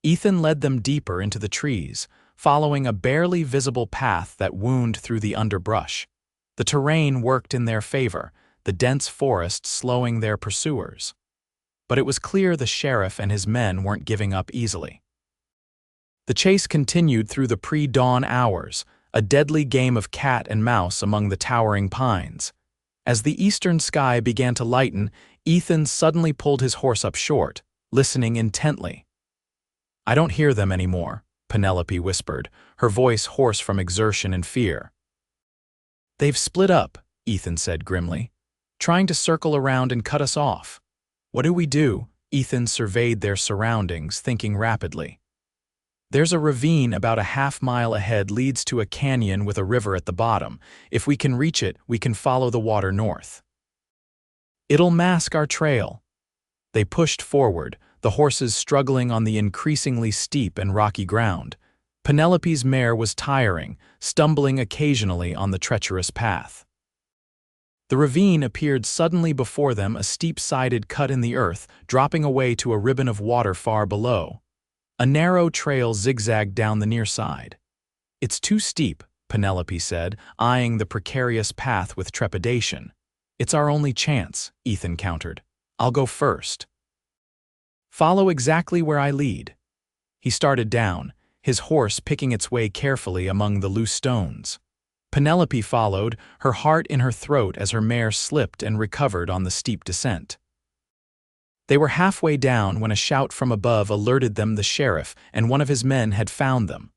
Ethan led them deeper into the trees, following a barely visible path that wound through the underbrush. The terrain worked in their favor, the dense forest slowing their pursuers. But it was clear the sheriff and his men weren't giving up easily. The chase continued through the pre-dawn hours, a deadly game of cat and mouse among the towering pines. As the eastern sky began to lighten, Ethan suddenly pulled his horse up short, listening intently. "I don't hear them anymore," Penelope whispered, her voice hoarse from exertion and fear. "They've split up," Ethan said grimly, "trying to circle around and cut us off." "What do we do?" Ethan surveyed their surroundings, thinking rapidly. "There's a ravine about a half-mile ahead, leads to a canyon with a river at the bottom. If we can reach it, we can follow the water north. It'll mask our trail." They pushed forward, the horses struggling on the increasingly steep and rocky ground. Penelope's mare was tiring, stumbling occasionally on the treacherous path. The ravine appeared suddenly before them, a steep-sided cut in the earth, dropping away to a ribbon of water far below. A narrow trail zigzagged down the near side. "It's too steep," Penelope said, eyeing the precarious path with trepidation. "It's our only chance," Ethan countered. "I'll go first." "Follow exactly where I lead." He started down, his horse picking its way carefully among the loose stones. Penelope followed, her heart in her throat as her mare slipped and recovered on the steep descent. They were halfway down when a shout from above alerted them the sheriff and one of his men had found them.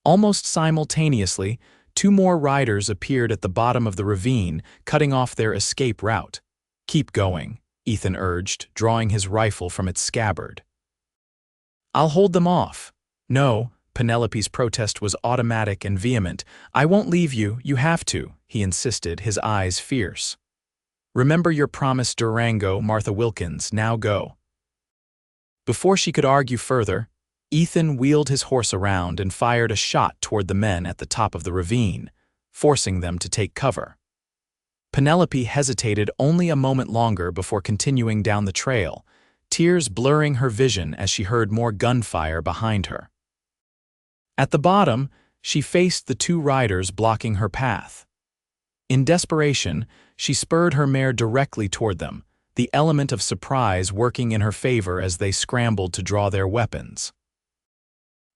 Almost simultaneously, two more riders appeared at the bottom of the ravine, cutting off their escape route. "Keep going," Ethan urged, drawing his rifle from its scabbard. "I'll hold them off." "No," Penelope's protest was automatic and vehement. "I won't leave you, you have to," he insisted, his eyes fierce. "Remember your promise, Durango, Martha Wilkins, now go." Before she could argue further, Ethan wheeled his horse around and fired a shot toward the men at the top of the ravine, forcing them to take cover. Penelope hesitated only a moment longer before continuing down the trail, tears blurring her vision as she heard more gunfire behind her. At the bottom, she faced the two riders blocking her path. In desperation, she spurred her mare directly toward them, the element of surprise working in her favor as they scrambled to draw their weapons.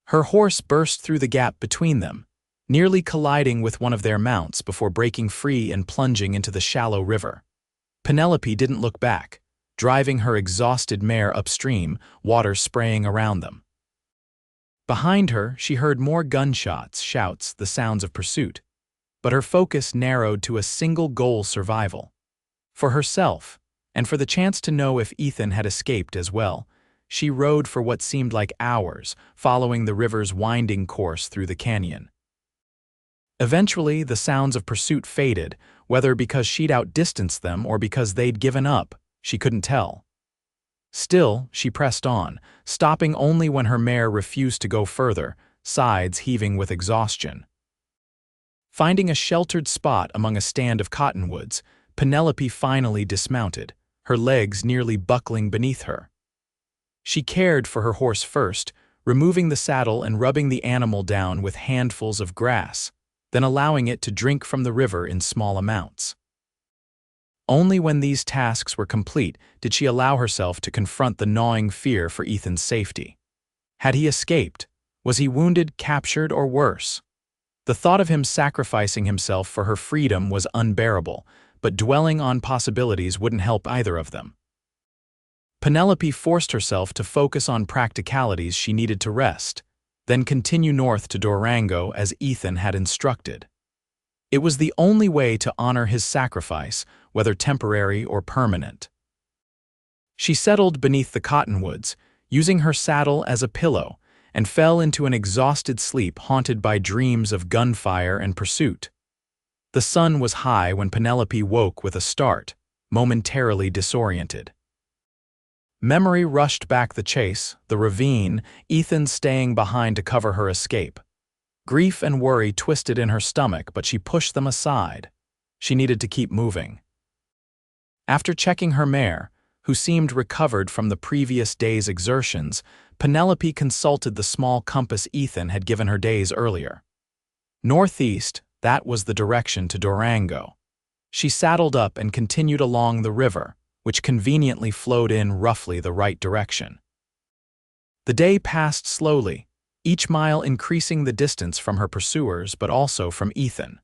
Her horse burst through the gap between them, nearly colliding with one of their mounts before breaking free and plunging into the shallow river. Penelope didn't look back, driving her exhausted mare upstream, water spraying around them. Behind her, she heard more gunshots, shouts, the sounds of pursuit, but her focus narrowed to a single goal: survival. For herself, and for the chance to know if Ethan had escaped as well, she rode for what seemed like hours, following the river's winding course through the canyon. Eventually, the sounds of pursuit faded, whether because she'd outdistanced them or because they'd given up, she couldn't tell. Still, she pressed on, stopping only when her mare refused to go further, sides heaving with exhaustion. Finding a sheltered spot among a stand of cottonwoods, Penelope finally dismounted, her legs nearly buckling beneath her. She cared for her horse first, removing the saddle and rubbing the animal down with handfuls of grass, then allowing it to drink from the river in small amounts. Only when these tasks were complete did she allow herself to confront the gnawing fear for Ethan's safety. Had he escaped? Was he wounded, captured, or worse? The thought of him sacrificing himself for her freedom was unbearable, but dwelling on possibilities wouldn't help either of them. Penelope forced herself to focus on practicalities. She needed to rest, then continue north to Durango as Ethan had instructed. It was the only way to honor his sacrifice, whether temporary or permanent. She settled beneath the cottonwoods, using her saddle as a pillow, and fell into an exhausted sleep haunted by dreams of gunfire and pursuit. The sun was high when Penelope woke with a start, momentarily disoriented. Memory rushed back the chase, the ravine, Ethan staying behind to cover her escape. Grief and worry twisted in her stomach, but she pushed them aside. She needed to keep moving. After checking her mare, who seemed recovered from the previous day's exertions, Penelope consulted the small compass Ethan had given her days earlier. Northeast, that was the direction to Durango. She saddled up and continued along the river, which conveniently flowed in roughly the right direction. The day passed slowly, each mile increasing the distance from her pursuers but also from Ethan.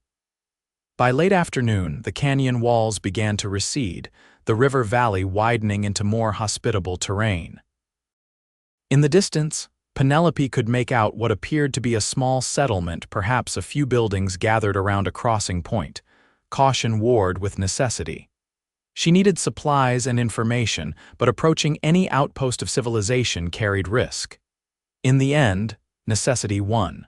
By late afternoon, the canyon walls began to recede, the river valley widening into more hospitable terrain. In the distance, Penelope could make out what appeared to be a small settlement, perhaps a few buildings gathered around a crossing point, caution warred with necessity. She needed supplies and information, but approaching any outpost of civilization carried risk. In the end, necessity won.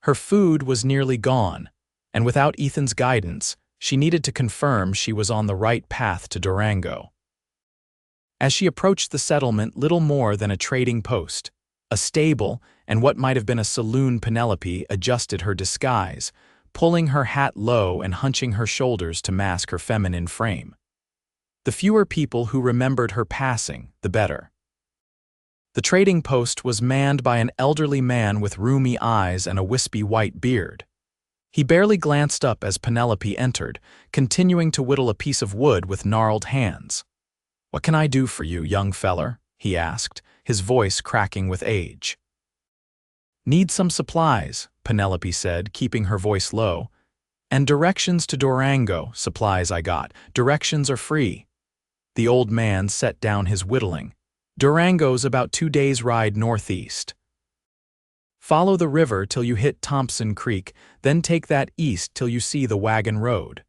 Her food was nearly gone, and without Ethan's guidance, she needed to confirm she was on the right path to Durango. As she approached the settlement, little more than a trading post, a stable, and what might have been a saloon, Penelope adjusted her disguise, pulling her hat low and hunching her shoulders to mask her feminine frame. The fewer people who remembered her passing, the better. The trading post was manned by an elderly man with rheumy eyes and a wispy white beard. He barely glanced up as Penelope entered, continuing to whittle a piece of wood with gnarled hands. "What can I do for you, young feller?" he asked, his voice cracking with age. "Need some supplies," Penelope said, keeping her voice low. "And directions to Durango, supplies I got. Directions are free." The old man set down his whittling. "Durango's about 2 days' ride northeast. Follow the river till you hit Thompson Creek, then take that east till you see the wagon road.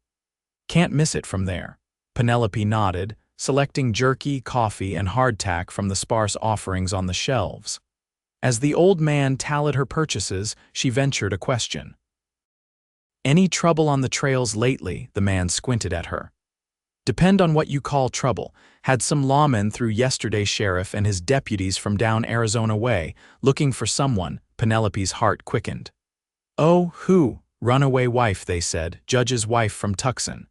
Can't miss it from there." Penelope nodded, selecting jerky, coffee, and hardtack from the sparse offerings on the shelves. As the old man tallied her purchases, she ventured a question. "Any trouble on the trails lately?" The man squinted at her. "Depend on what you call trouble. Had some lawmen through yesterday's sheriff and his deputies from down Arizona way, looking for someone." Penelope's heart quickened. "Oh, who?" "Runaway wife, they said, Judge's wife from Tucson."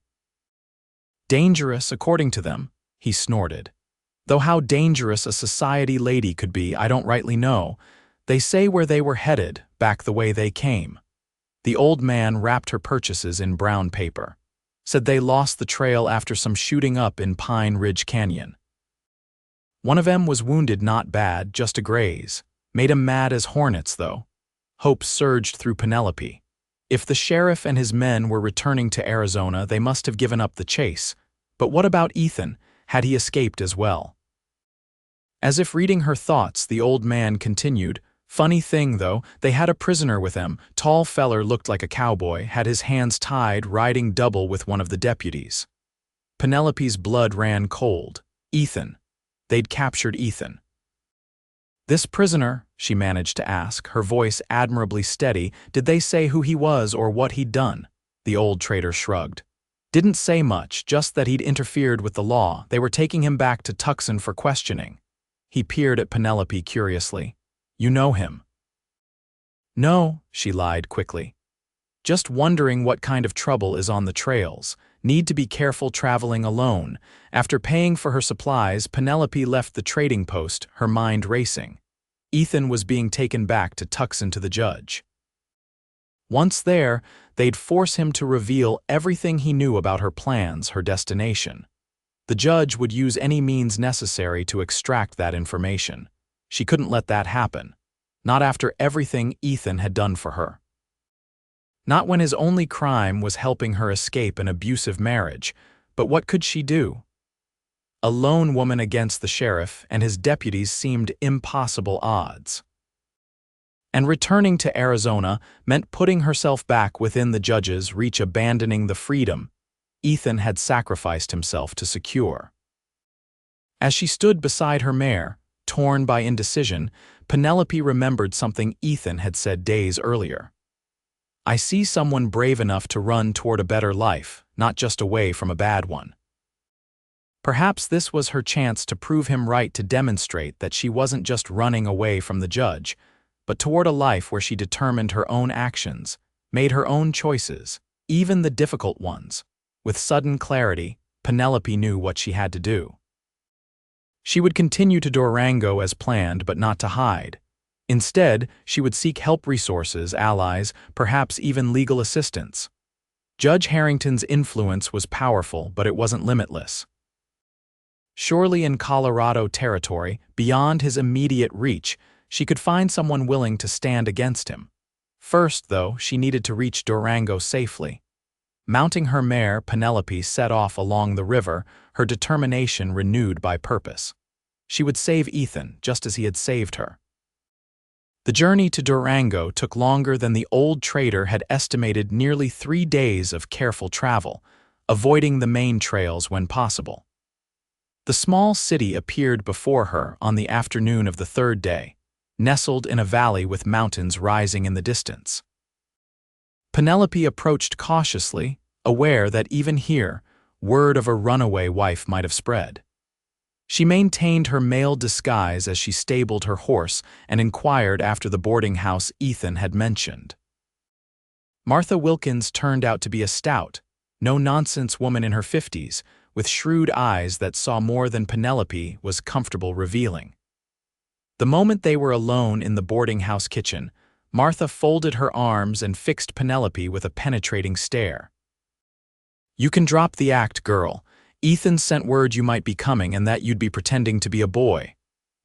"Dangerous, according to them," he snorted. "Though how dangerous a society lady could be, I don't rightly know. They say where they were headed, back the way they came." The old man wrapped her purchases in brown paper. "Said they lost the trail after some shooting up in Pine Ridge Canyon. One of 'em was wounded, not bad, just a graze. Made 'em mad as hornets, though." Hope surged through Penelope. If the sheriff and his men were returning to Arizona, they must have given up the chase. But what about Ethan? Had he escaped as well? As if reading her thoughts, the old man continued, "Funny thing, though, they had a prisoner with them. Tall feller, looked like a cowboy, had his hands tied, riding double with one of the deputies." Penelope's blood ran cold. Ethan. They'd captured Ethan. "This prisoner," she managed to ask, her voice admirably steady, "did they say who he was or what he'd done?" The old trader shrugged. "Didn't say much, just that he'd interfered with the law. They were taking him back to Tucson for questioning." He peered at Penelope curiously. "You know him?" "No," she lied quickly. "Just wondering what kind of trouble is on the trails. Need to be careful traveling alone." After paying for her supplies, Penelope left the trading post, her mind racing. Ethan was being taken back to Tucson to the judge. Once there, they'd force him to reveal everything he knew about her plans, her destination. The judge would use any means necessary to extract that information. She couldn't let that happen. Not after everything Ethan had done for her. Not when his only crime was helping her escape an abusive marriage. But what could she do? A lone woman against the sheriff and his deputies seemed impossible odds. And returning to Arizona meant putting herself back within the judge's reach, abandoning the freedom Ethan had sacrificed himself to secure. As she stood beside her mare, torn by indecision, Penelope remembered something Ethan had said days earlier. "I see someone brave enough to run toward a better life, not just away from a bad one." Perhaps this was her chance to prove him right, to demonstrate that she wasn't just running away from the judge, but toward a life where she determined her own actions, made her own choices, even the difficult ones. With sudden clarity, Penelope knew what she had to do. She would continue to Durango as planned, but not to hide. Instead, she would seek help, resources, allies, perhaps even legal assistance. Judge Harrington's influence was powerful, but it wasn't limitless. Surely in Colorado territory, beyond his immediate reach, she could find someone willing to stand against him. First, though, she needed to reach Durango safely. Mounting her mare, Penelope set off along the river, her determination renewed by purpose. She would save Ethan, just as he had saved her. The journey to Durango took longer than the old trader had estimated, nearly 3 days of careful travel, avoiding the main trails when possible. The small city appeared before her on the afternoon of the 3rd day, nestled in a valley with mountains rising in the distance. Penelope approached cautiously, aware that even here, word of a runaway wife might have spread. She maintained her male disguise as she stabled her horse and inquired after the boarding house Ethan had mentioned. Martha Wilkins turned out to be a stout, no-nonsense woman in her 50s, with shrewd eyes that saw more than Penelope was comfortable revealing. The moment they were alone in the boarding house kitchen, Martha folded her arms and fixed Penelope with a penetrating stare. "You can drop the act, girl. Ethan sent word you might be coming and that you'd be pretending to be a boy."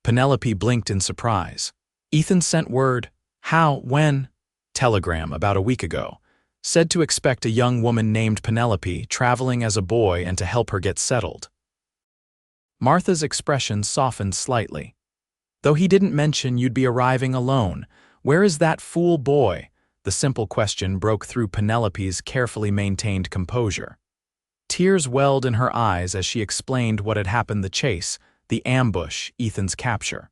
Penelope blinked in surprise. "Ethan sent word? How? When?" "Telegram about a week ago. Said to expect a young woman named Penelope traveling as a boy and to help her get settled." Martha's expression softened slightly. "Though he didn't mention you'd be arriving alone, where is that fool boy?" The simple question broke through Penelope's carefully maintained composure. Tears welled in her eyes as she explained what had happened: the chase, the ambush, Ethan's capture.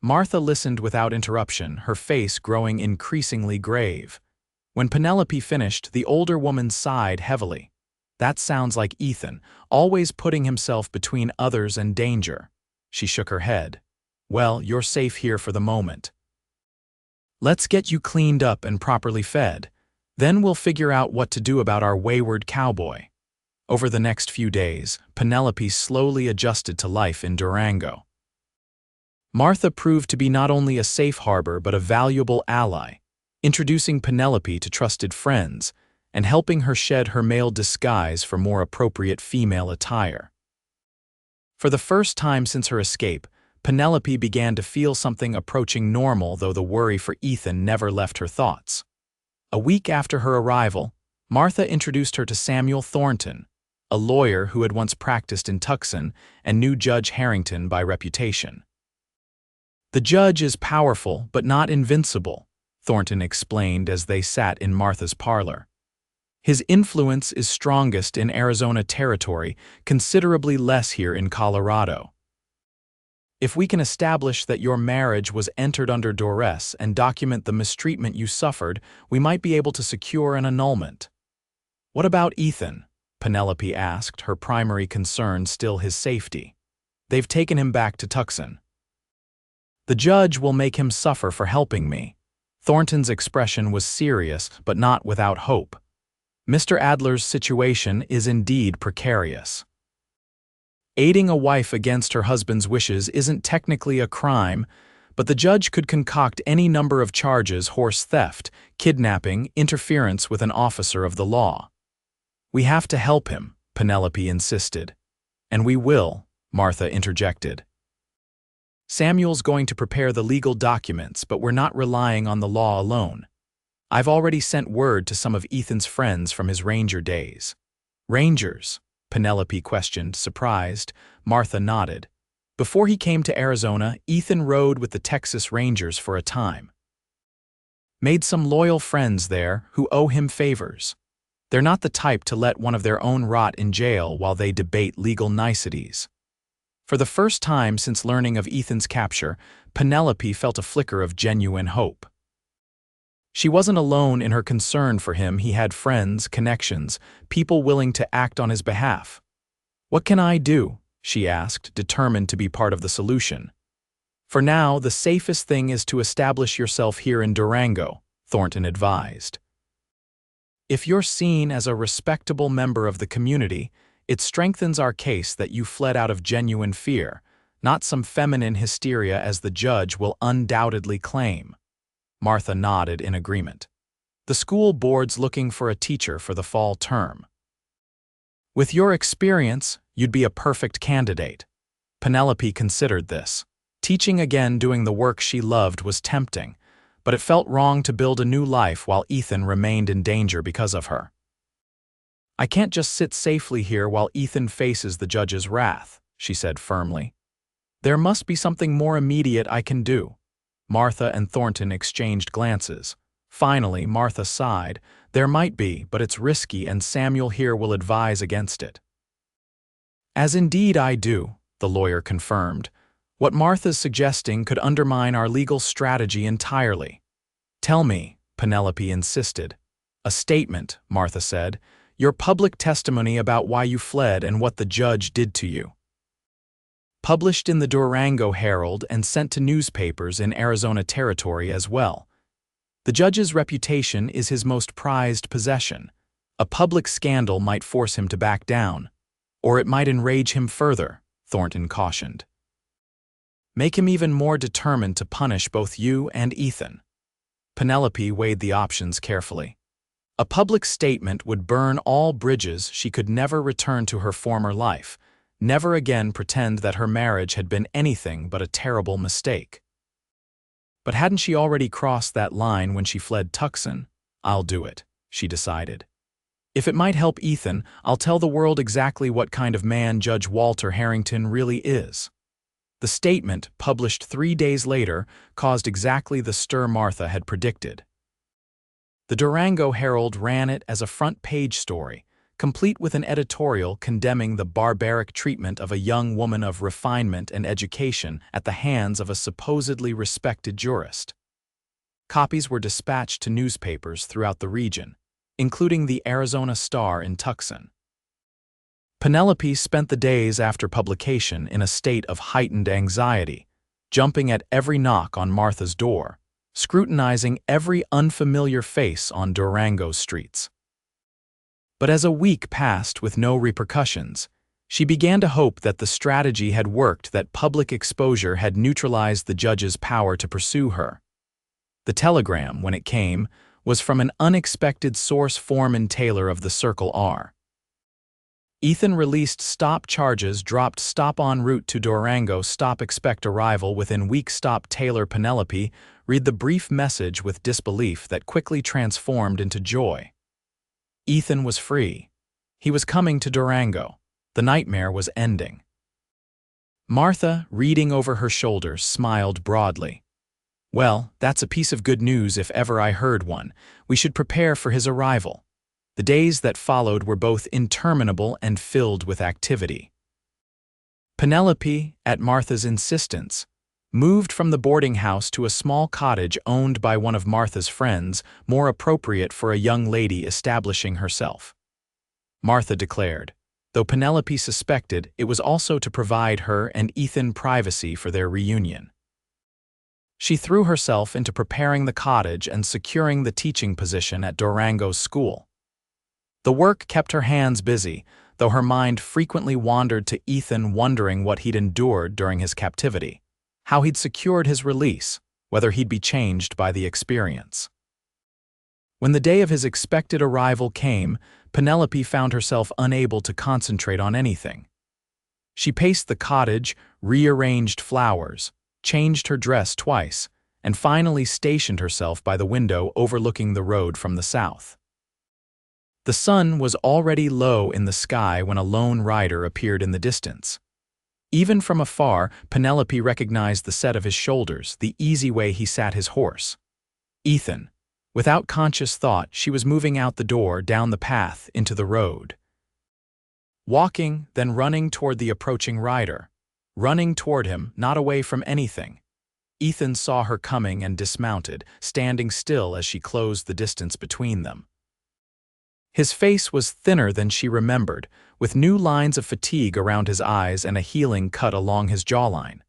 Martha listened without interruption, her face growing increasingly grave. When Penelope finished, the older woman sighed heavily. "That sounds like Ethan, always putting himself between others and danger." She shook her head. "Well, you're safe here for the moment. Let's get you cleaned up and properly fed. Then we'll figure out what to do about our wayward cowboy." Over the next few days, Penelope slowly adjusted to life in Durango. Martha proved to be not only a safe harbor but a valuable ally, introducing Penelope to trusted friends and helping her shed her male disguise for more appropriate female attire. For the first time since her escape, Penelope began to feel something approaching normal, though the worry for Ethan never left her thoughts. A week after her arrival, Martha introduced her to Samuel Thornton, a lawyer who had once practiced in Tucson and knew Judge Harrington by reputation. "The judge is powerful but not invincible," Thornton explained as they sat in Martha's parlor. "His influence is strongest in Arizona territory, considerably less here in Colorado. If we can establish that your marriage was entered under duress and document the mistreatment you suffered, we might be able to secure an annulment." "What about Ethan?" Penelope asked, her primary concern still his safety. "They've taken him back to Tucson." "The judge will make him suffer for helping me." Thornton's expression was serious, but not without hope. "Mr. Adler's situation is indeed precarious. Aiding a wife against her husband's wishes isn't technically a crime, but the judge could concoct any number of charges: horse theft, kidnapping, interference with an officer of the law." "We have to help him," Penelope insisted. "And we will," Martha interjected. "Samuel's going to prepare the legal documents, but we're not relying on the law alone. I've already sent word to some of Ethan's friends from his ranger days." "Rangers?" Penelope questioned, surprised. Martha nodded. "Before he came to Arizona, Ethan rode with the Texas Rangers for a time. Made some loyal friends there who owe him favors. They're not the type to let one of their own rot in jail while they debate legal niceties." For the first time since learning of Ethan's capture, Penelope felt a flicker of genuine hope. She wasn't alone in her concern for him. He had friends, connections, people willing to act on his behalf. "What can I do?" she asked, determined to be part of the solution. "For now, the safest thing is to establish yourself here in Durango," Thornton advised. "If you're seen as a respectable member of the community, it strengthens our case that you fled out of genuine fear, not some feminine hysteria as the judge will undoubtedly claim." Martha nodded in agreement. "The school board's looking for a teacher for the fall term. With your experience, you'd be a perfect candidate." Penelope considered this. Teaching again, doing the work she loved, was tempting, but it felt wrong to build a new life while Ethan remained in danger because of her. "I can't just sit safely here while Ethan faces the judge's wrath," she said firmly. "There must be something more immediate I can do." Martha and Thornton exchanged glances. Finally, Martha sighed. "There might be, but it's risky and Samuel here will advise against it." "As indeed I do," the lawyer confirmed. "What Martha's suggesting could undermine our legal strategy entirely." "Tell me," Penelope insisted. "A statement," Martha said. "Your public testimony about why you fled and what the judge did to you." published in the Durango Herald and sent to newspapers in Arizona Territory as well. The judge's reputation is his most prized possession. A public scandal might force him to back down, or it might enrage him further, Thornton cautioned. Make him even more determined to punish both you and Ethan. Penelope weighed the options carefully. A public statement would burn all bridges. She could never return to her former life, never again pretend that her marriage had been anything but a terrible mistake. But hadn't she already crossed that line when she fled Tucson? I'll do it, she decided. If it might help Ethan, I'll tell the world exactly what kind of man Judge Walter Harrington really is. The statement, published 3 days later, caused exactly the stir Martha had predicted. The Durango Herald ran it as a front-page story, complete with an editorial condemning the barbaric treatment of a young woman of refinement and education at the hands of a supposedly respected jurist. Copies were dispatched to newspapers throughout the region, including the Arizona Star in Tucson. Penelope spent the days after publication in a state of heightened anxiety, jumping at every knock on Martha's door, scrutinizing every unfamiliar face on Durango's streets. But as a week passed with no repercussions, she began to hope that the strategy had worked, that public exposure had neutralized the judge's power to pursue her. The telegram, when it came, was from an unexpected source, Foreman Taylor of the Circle R. Ethan released stop charges, dropped stop en route to Durango, stop expect arrival within week. Stop Taylor. Penelope read the brief message with disbelief that quickly transformed into joy. Ethan was free. He was coming to Durango. The nightmare was ending. Martha, reading over her shoulder, smiled broadly. Well, that's a piece of good news if ever I heard one. We should prepare for his arrival. The days that followed were both interminable and filled with activity. Penelope, at Martha's insistence, moved from the boarding house to a small cottage owned by one of Martha's friends, more appropriate for a young lady establishing herself. Martha declared, though Penelope suspected it was also to provide her and Ethan privacy for their reunion. She threw herself into preparing the cottage and securing the teaching position at Durango's school. The work kept her hands busy, though her mind frequently wandered to Ethan, wondering what he'd endured during his captivity, how he'd secured his release, whether he'd be changed by the experience. When the day of his expected arrival came, Penelope found herself unable to concentrate on anything. She paced the cottage, rearranged flowers, changed her dress twice, and finally stationed herself by the window overlooking the road from the south. The sun was already low in the sky when a lone rider appeared in the distance. Even from afar, Penelope recognized the set of his shoulders, the easy way he sat his horse. Ethan. Without conscious thought, she was moving out the door, down the path, into the road. Walking, then running toward the approaching rider. Running toward him, not away from anything. Ethan saw her coming and dismounted, standing still as she closed the distance between them. His face was thinner than she remembered, with new lines of fatigue around his eyes and a healing cut along his jawline.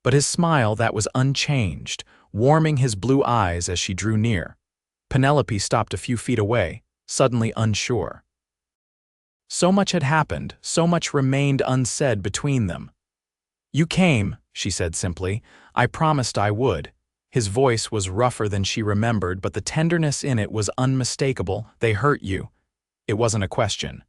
But his smile, that was unchanged, warming his blue eyes as she drew near. Penelope stopped a few feet away, suddenly unsure. So much had happened, so much remained unsaid between them. "You came," she said simply. "I promised I would." His voice was rougher than she remembered, but the tenderness in it was unmistakable. "They hurt you." It wasn't a question.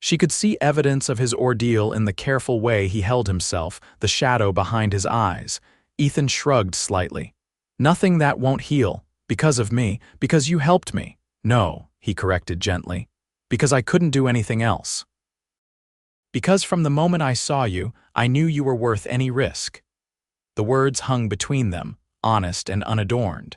She could see evidence of his ordeal in the careful way he held himself, the shadow behind his eyes. Ethan shrugged slightly. "Nothing that won't heal. Because of me. Because you helped me." "No," he corrected gently. "Because I couldn't do anything else. Because from the moment I saw you, I knew you were worth any risk." The words hung between them, honest and unadorned.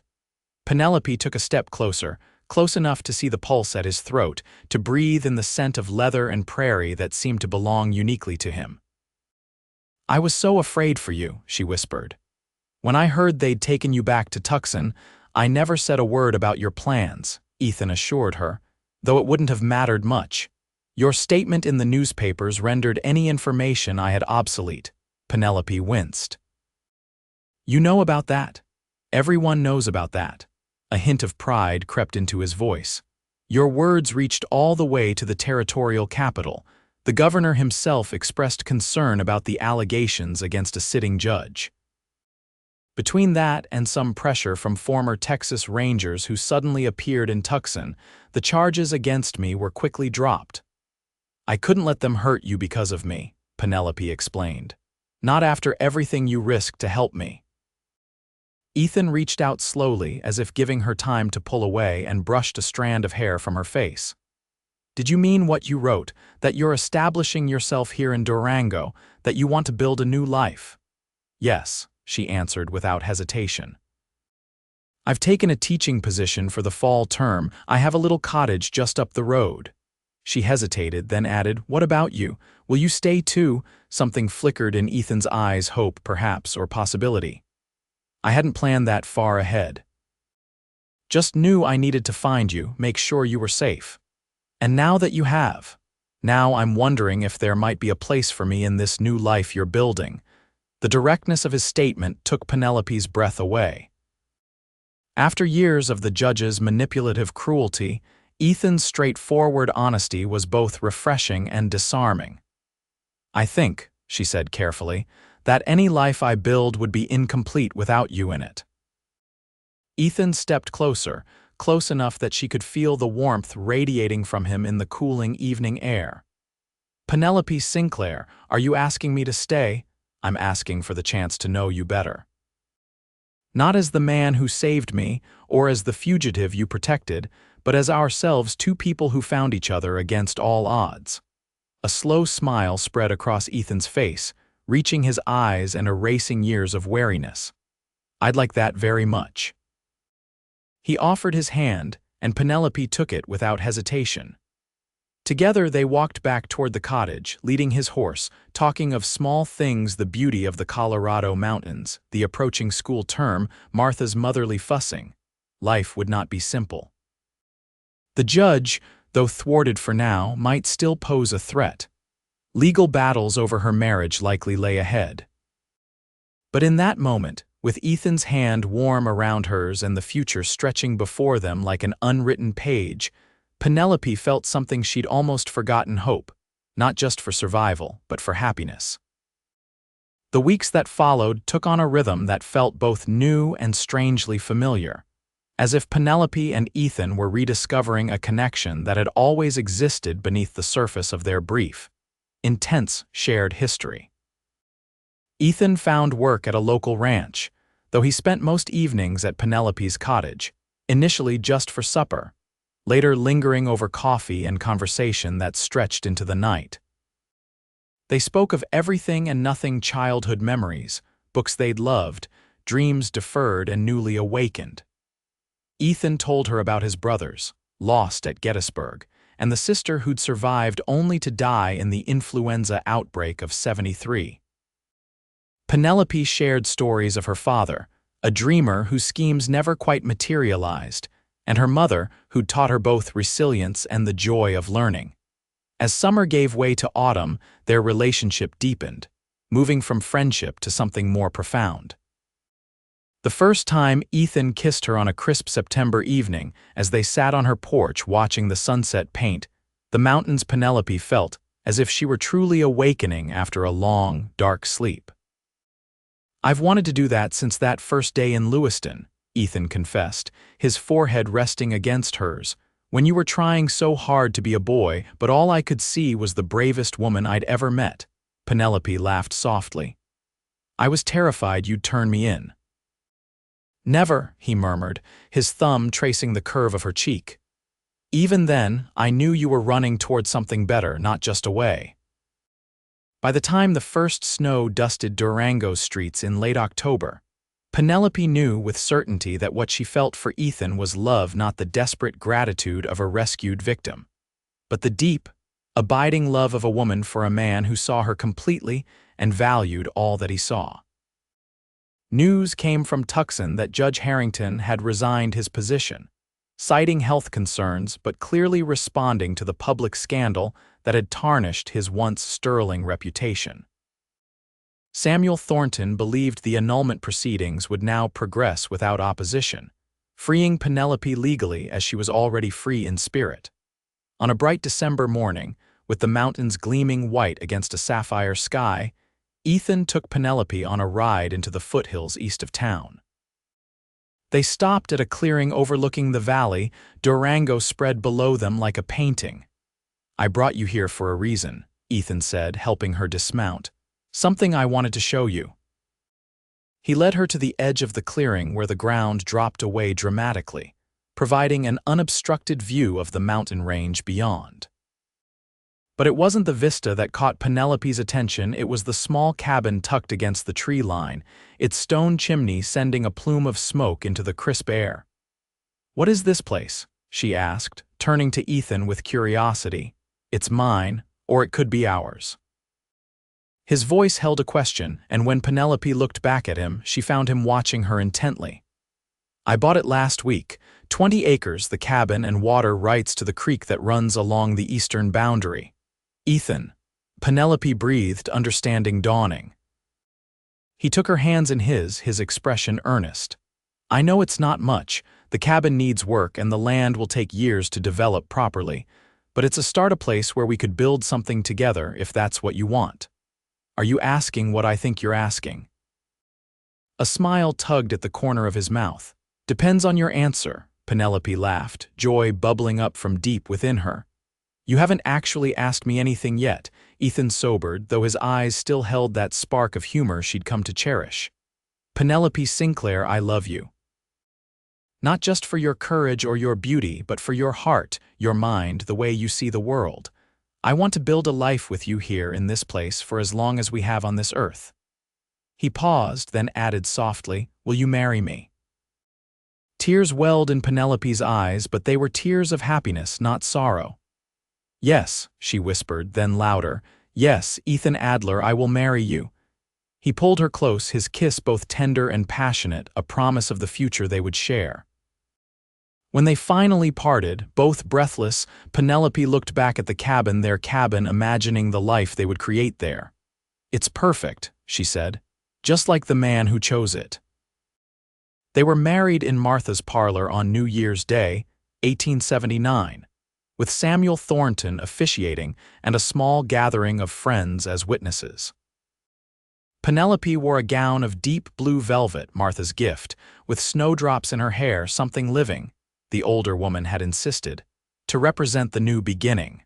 Penelope took a step closer, close enough to see the pulse at his throat, to breathe in the scent of leather and prairie that seemed to belong uniquely to him. "I was so afraid for you," she whispered. "When I heard they'd taken you back to Tucson, I never said a word about your plans," Ethan assured her, "though it wouldn't have mattered much. Your statement in the newspapers rendered any information I had obsolete. Penelope winced. You know about that? Everyone knows about that. A hint of pride crept into his voice. Your words reached all the way to the territorial capital. The governor himself expressed concern about the allegations against a sitting judge. Between that and some pressure from former Texas Rangers who suddenly appeared in Tucson, the charges against me were quickly dropped. I couldn't let them hurt you because of me, Penelope explained. Not after everything you risked to help me. Ethan reached out slowly, as if giving her time to pull away, and brushed a strand of hair from her face. Did you mean what you wrote, that you're establishing yourself here in Durango, that you want to build a new life? Yes, she answered without hesitation. I've taken a teaching position for the fall term. I have a little cottage just up the road. She hesitated, then added, What about you? Will you stay too? Something flickered in Ethan's eyes, hope, perhaps, or possibility. I hadn't planned that far ahead. Just knew I needed to find you, make sure you were safe. And now that you have, now I'm wondering if there might be a place for me in this new life you're building. The directness of his statement took Penelope's breath away. After years of the judge's manipulative cruelty, Ethan's straightforward honesty was both refreshing and disarming. I think, she said carefully, that any life I build would be incomplete without you in it. Ethan stepped closer, close enough that she could feel the warmth radiating from him in the cooling evening air. Penelope Sinclair, are you asking me to stay? I'm asking for the chance to know you better. Not as the man who saved me, or as the fugitive you protected, but as ourselves, two people who found each other against all odds. A slow smile spread across Ethan's face, reaching his eyes and erasing years of wariness. I'd like that very much. He offered his hand, and Penelope took it without hesitation. Together they walked back toward the cottage, leading his horse, talking of small things, the beauty of the Colorado mountains, the approaching school term, Martha's motherly fussing. Life would not be simple. The judge, though thwarted for now, might still pose a threat. Legal battles over her marriage likely lay ahead. But in that moment, with Ethan's hand warm around hers and the future stretching before them like an unwritten page, Penelope felt something she'd almost forgotten: hope, not just for survival, but for happiness. The weeks that followed took on a rhythm that felt both new and strangely familiar, as if Penelope and Ethan were rediscovering a connection that had always existed beneath the surface of their brief, intense shared history. Ethan found work at a local ranch, though he spent most evenings at Penelope's cottage, initially just for supper, later lingering over coffee and conversation that stretched into the night. They spoke of everything and nothing: childhood memories, books they'd loved, dreams deferred and newly awakened. Ethan told her about his brothers, lost at Gettysburg, and the sister who'd survived only to die in the influenza outbreak of '73. Penelope shared stories of her father, a dreamer whose schemes never quite materialized, and her mother, who'd taught her both resilience and the joy of learning. As summer gave way to autumn, their relationship deepened, moving from friendship to something more profound. The first time Ethan kissed her on a crisp September evening, as they sat on her porch watching the sunset paint the mountains, Penelope felt as if she were truly awakening after a long, dark sleep. I've wanted to do that since that first day in Lewiston, Ethan confessed, his forehead resting against hers, when you were trying so hard to be a boy, but all I could see was the bravest woman I'd ever met. Penelope laughed softly. I was terrified you'd turn me in. Never, he murmured, his thumb tracing the curve of her cheek. Even then, I knew you were running toward something better, not just away. By the time the first snow dusted Durango's streets in late October, Penelope knew with certainty that what she felt for Ethan was love, not the desperate gratitude of a rescued victim, but the deep, abiding love of a woman for a man who saw her completely and valued all that he saw. News came from Tucson that Judge Harrington had resigned his position, citing health concerns but clearly responding to the public scandal that had tarnished his once sterling reputation. Samuel Thornton believed the annulment proceedings would now progress without opposition, freeing Penelope legally as she was already free in spirit. On a bright December morning, with the mountains gleaming white against a sapphire sky, Ethan took Penelope on a ride into the foothills east of town. They stopped at a clearing overlooking the valley, Durango spread below them like a painting. "I brought you here for a reason," Ethan said, helping her dismount. "Something I wanted to show you." He led her to the edge of the clearing where the ground dropped away dramatically, providing an unobstructed view of the mountain range beyond. But it wasn't the vista that caught Penelope's attention, it was the small cabin tucked against the tree line, its stone chimney sending a plume of smoke into the crisp air. "What is this place?" she asked, turning to Ethan with curiosity. "It's mine, or it could be ours." His voice held a question, and when Penelope looked back at him, she found him watching her intently. "I bought it last week, 20 acres, the cabin and water rights to the creek that runs along the eastern boundary." "Ethan," Penelope breathed, understanding dawning. He took her hands in his expression earnest. "I know it's not much, the cabin needs work and the land will take years to develop properly, but it's a place where we could build something together if that's what you want. Are you asking what I think you're asking?" A smile tugged at the corner of his mouth. "Depends on your answer," Penelope laughed, joy bubbling up from deep within her. "You haven't actually asked me anything yet," Ethan sobered, though his eyes still held that spark of humor she'd come to cherish. "Penelope Sinclair, I love you. Not just for your courage or your beauty, but for your heart, your mind, the way you see the world. I want to build a life with you here in this place for as long as we have on this earth." He paused, then added softly, "Will you marry me?" Tears welled in Penelope's eyes, but they were tears of happiness, not sorrow. "Yes," she whispered, then louder, "Yes, Ethan Adler, I will marry you." He pulled her close, his kiss both tender and passionate, a promise of the future they would share. When they finally parted, both breathless, Penelope looked back at their cabin, imagining the life they would create there. "It's perfect," she said, "just like the man who chose it." They were married in Martha's parlor on New Year's Day, 1879, with Samuel Thornton officiating and a small gathering of friends as witnesses. Penelope wore a gown of deep blue velvet, Martha's gift, with snowdrops in her hair, something living, the older woman had insisted, to represent the new beginning.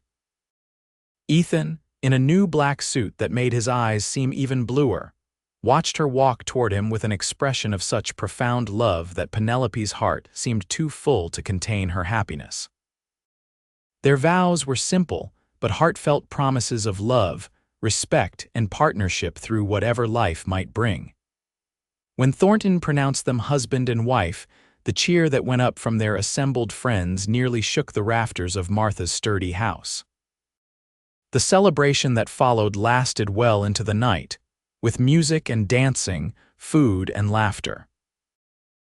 Ethan, in a new black suit that made his eyes seem even bluer, watched her walk toward him with an expression of such profound love that Penelope's heart seemed too full to contain her happiness. Their vows were simple, but heartfelt promises of love, respect, and partnership through whatever life might bring. When Thornton pronounced them husband and wife, the cheer that went up from their assembled friends nearly shook the rafters of Martha's sturdy house. The celebration that followed lasted well into the night, with music and dancing, food and laughter.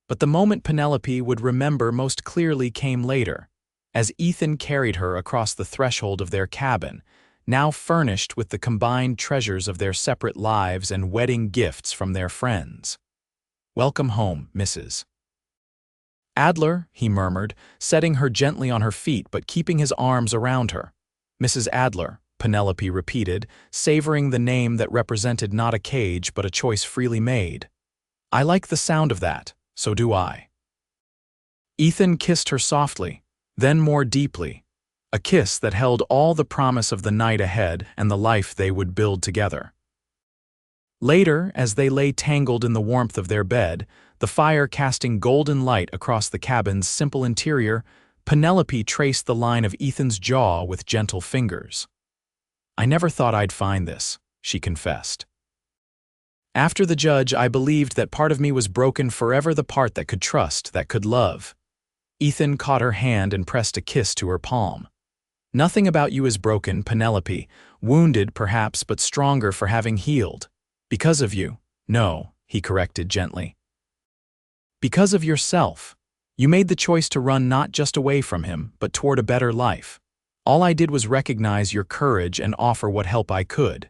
But the moment Penelope would remember most clearly came later, as Ethan carried her across the threshold of their cabin, now furnished with the combined treasures of their separate lives and wedding gifts from their friends. "Welcome home, Mrs. Adler," he murmured, setting her gently on her feet but keeping his arms around her. "Mrs. Adler," Penelope repeated, savoring the name that represented not a cage but a choice freely made. "I like the sound of that, so do I." Ethan kissed her softly, then more deeply, a kiss that held all the promise of the night ahead and the life they would build together. Later, as they lay tangled in the warmth of their bed, the fire casting golden light across the cabin's simple interior, Penelope traced the line of Ethan's jaw with gentle fingers. "I never thought I'd find this," she confessed. "After the judge, I believed that part of me was broken forever, the part that could trust, that could love." Ethan caught her hand and pressed a kiss to her palm. "Nothing about you is broken, Penelope, wounded perhaps, but stronger for having healed. Because of you." "No," he corrected gently. "Because of yourself. You made the choice to run not just away from him, but toward a better life. All I did was recognize your courage and offer what help I could."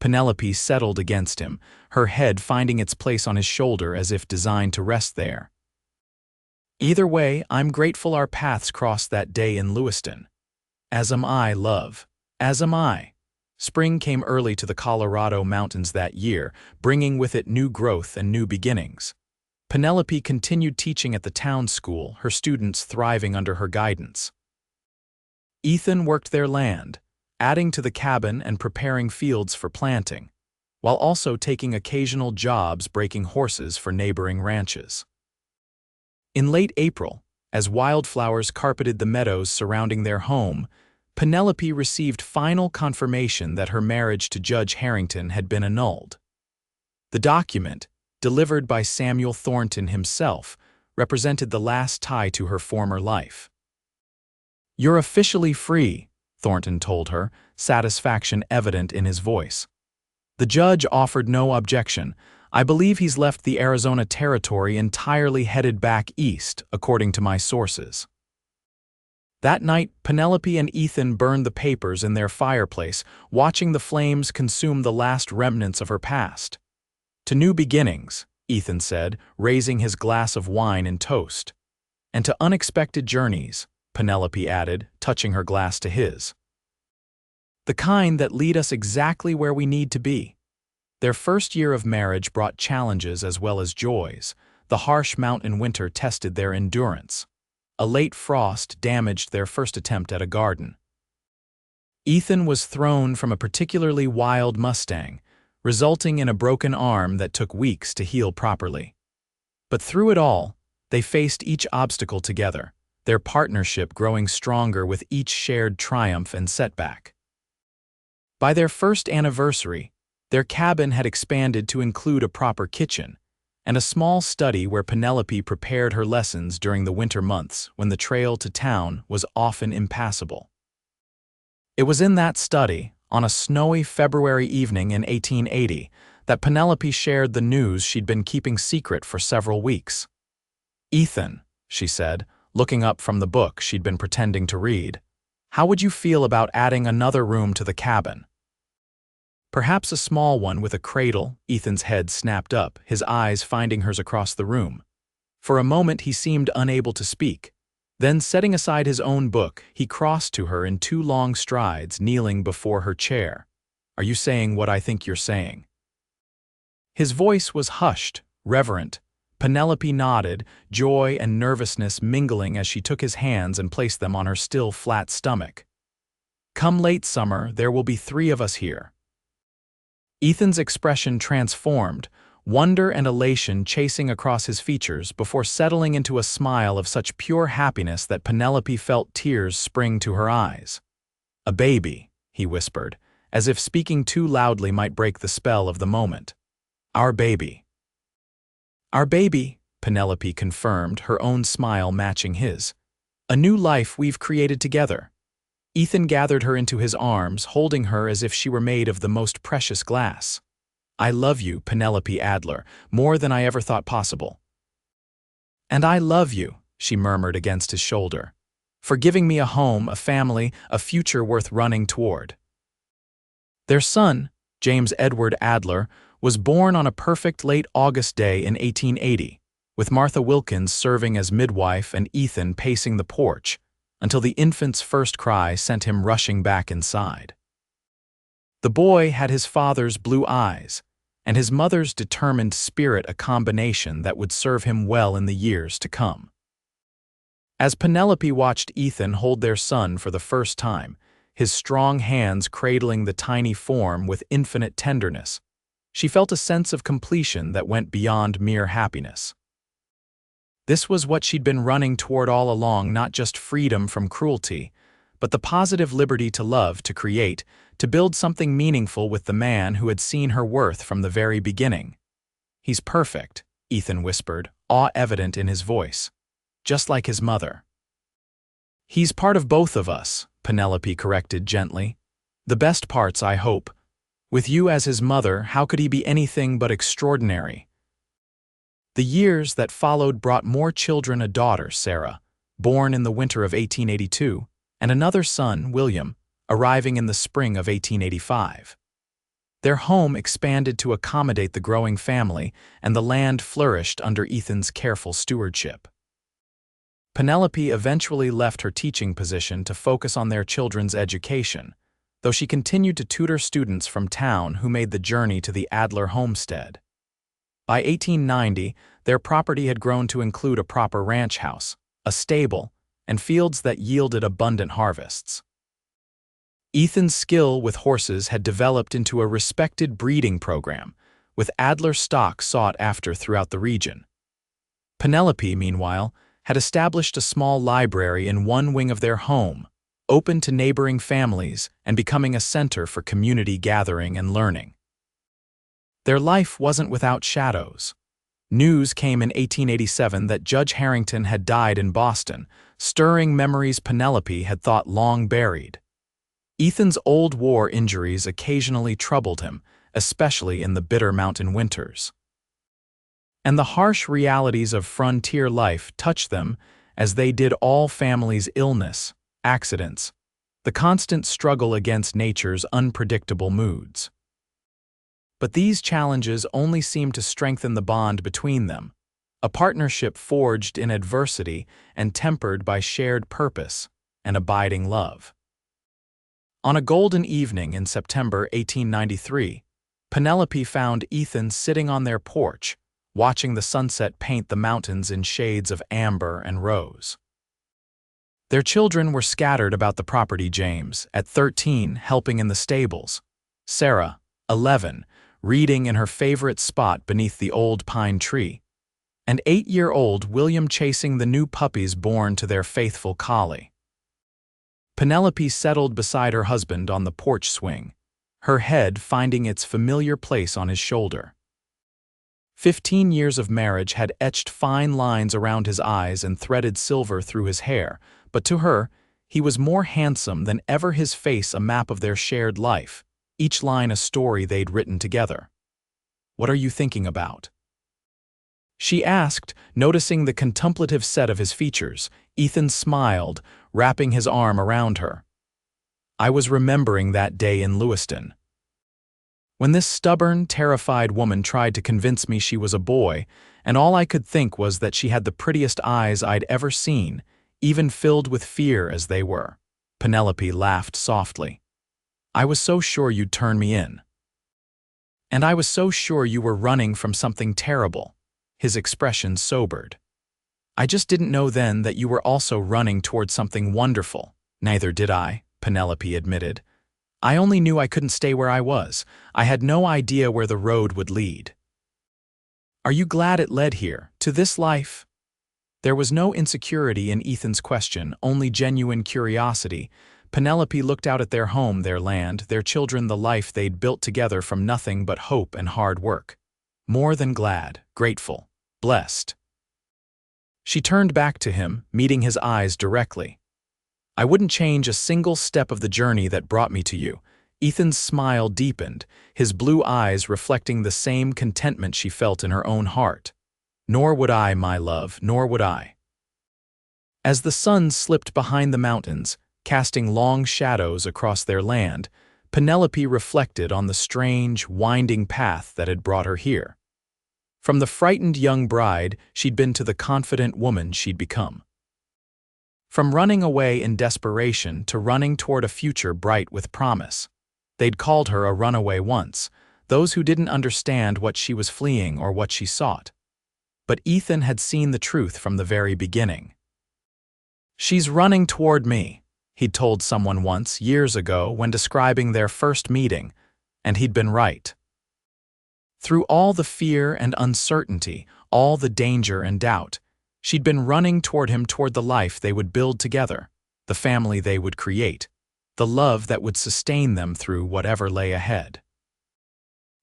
Penelope settled against him, her head finding its place on his shoulder as if designed to rest there. "Either way, I'm grateful our paths crossed that day in Lewiston. As am I, love. As am I." Spring came early to the Colorado mountains that year, bringing with it new growth and new beginnings. Penelope continued teaching at the town school, her students thriving under her guidance. Ethan worked their land, adding to the cabin and preparing fields for planting, while also taking occasional jobs breaking horses for neighboring ranches. In late April, as wildflowers carpeted the meadows surrounding their home, Penelope received final confirmation that her marriage to Judge Harrington had been annulled. The document, delivered by Samuel Thornton himself, represented the last tie to her former life. "You're officially free," Thornton told her, satisfaction evident in his voice. The judge offered no objection. "I believe he's left the Arizona Territory entirely headed back east, according to my sources." That night, Penelope and Ethan burned the papers in their fireplace, watching the flames consume the last remnants of her past. "To new beginnings," Ethan said, raising his glass of wine and toast. "And to unexpected journeys," Penelope added, touching her glass to his. "The kind that lead us exactly where we need to be." Their first year of marriage brought challenges as well as joys. The harsh mountain winter tested their endurance. A late frost damaged their first attempt at a garden. Ethan was thrown from a particularly wild Mustang, resulting in a broken arm that took weeks to heal properly. But through it all, they faced each obstacle together, their partnership growing stronger with each shared triumph and setback. By their first anniversary, their cabin had expanded to include a proper kitchen, and a small study where Penelope prepared her lessons during the winter months when the trail to town was often impassable. It was in that study, on a snowy February evening in 1880, that Penelope shared the news she'd been keeping secret for several weeks. "Ethan," she said, looking up from the book she'd been pretending to read, "how would you feel about adding another room to the cabin?" "Perhaps a small one with a cradle." Ethan's head snapped up, his eyes finding hers across the room. For a moment he seemed unable to speak. Then, setting aside his own book, he crossed to her in 2 long strides, kneeling before her chair. "Are you saying what I think you're saying?" His voice was hushed, reverent. Penelope nodded, joy and nervousness mingling as she took his hands and placed them on her still flat stomach. "Come late summer, there will be 3 of us here." Ethan's expression transformed, wonder and elation chasing across his features before settling into a smile of such pure happiness that Penelope felt tears spring to her eyes. "A baby," he whispered, as if speaking too loudly might break the spell of the moment. "Our baby." "Our baby," Penelope confirmed, her own smile matching his. "A new life we've created together." Ethan gathered her into his arms, holding her as if she were made of the most precious glass. "I love you, Penelope Adler, more than I ever thought possible." "And I love you," she murmured against his shoulder, "for giving me a home, a family, a future worth running toward." Their son, James Edward Adler, was born on a perfect late August day in 1880, with Martha Wilkins serving as midwife and Ethan pacing the porch, until the infant's first cry sent him rushing back inside. The boy had his father's blue eyes, and his mother's determined spirit, a combination that would serve him well in the years to come. As Penelope watched Ethan hold their son for the first time, his strong hands cradling the tiny form with infinite tenderness, she felt a sense of completion that went beyond mere happiness. This was what she'd been running toward all along, not just freedom from cruelty, but the positive liberty to love, to create, to build something meaningful with the man who had seen her worth from the very beginning. "He's perfect," Ethan whispered, awe evident in his voice, "just like his mother." "He's part of both of us," Penelope corrected gently. "The best parts, I hope. With you as his mother, how could he be anything but extraordinary?" The years that followed brought more children, a daughter, Sarah, born in the winter of 1882, and another son, William, arriving in the spring of 1885. Their home expanded to accommodate the growing family, and the land flourished under Ethan's careful stewardship. Penelope eventually left her teaching position to focus on their children's education, though she continued to tutor students from town who made the journey to the Adler homestead. By 1890, their property had grown to include a proper ranch house, a stable, and fields that yielded abundant harvests. Ethan's skill with horses had developed into a respected breeding program, with Adler stock sought after throughout the region. Penelope, meanwhile, had established a small library in one wing of their home, open to neighboring families and becoming a center for community gathering and learning. Their life wasn't without shadows. News came in 1887 that Judge Harrington had died in Boston, stirring memories Penelope had thought long buried. Ethan's old war injuries occasionally troubled him, especially in the bitter mountain winters. And the harsh realities of frontier life touched them, as they did all families' illness, accidents, the constant struggle against nature's unpredictable moods. But these challenges only seemed to strengthen the bond between them, a partnership forged in adversity and tempered by shared purpose and abiding love. On a golden evening in September 1893, Penelope found Ethan sitting on their porch, watching the sunset paint the mountains in shades of amber and rose. Their children were scattered about the property. James, at 13, helping in the stables. Sarah, 11, reading in her favorite spot beneath the old pine tree. And 8-year-old William chasing the new puppies born to their faithful collie. Penelope settled beside her husband on the porch swing, her head finding its familiar place on his shoulder. 15 years of marriage had etched fine lines around his eyes and threaded silver through his hair, but to her, he was more handsome than ever, his face a map of their shared life, each line a story they'd written together. "What are you thinking about?" she asked, noticing the contemplative set of his features. Ethan smiled, wrapping his arm around her. "I was remembering that day in Lewiston, when this stubborn, terrified woman tried to convince me she was a boy, and all I could think was that she had the prettiest eyes I'd ever seen, even filled with fear as they were." Penelope laughed softly. "I was so sure you'd turn me in. And I was so sure you were running from something terrible." His expression sobered. "I just didn't know then that you were also running toward something wonderful." "Neither did I," Penelope admitted. "I only knew I couldn't stay where I was. I had no idea where the road would lead." "Are you glad it led here, to this life?" There was no insecurity in Ethan's question, only genuine curiosity. Penelope looked out at their home, their land, their children, the life they'd built together from nothing but hope and hard work. More than glad, grateful, blessed. She turned back to him, meeting his eyes directly. "I wouldn't change a single step of the journey that brought me to you." Ethan's smile deepened, his blue eyes reflecting the same contentment she felt in her own heart. "Nor would I, my love, nor would I." As the sun slipped behind the mountains, casting long shadows across their land, Penelope reflected on the strange, winding path that had brought her here. From the frightened young bride she'd been to the confident woman she'd become. From running away in desperation to running toward a future bright with promise. They'd called her a runaway once, those who didn't understand what she was fleeing or what she sought. But Ethan had seen the truth from the very beginning. "She's running toward me," he'd told someone once, years ago, when describing their first meeting, and he'd been right. Through all the fear and uncertainty, all the danger and doubt, she'd been running toward him, toward the life they would build together, the family they would create, the love that would sustain them through whatever lay ahead.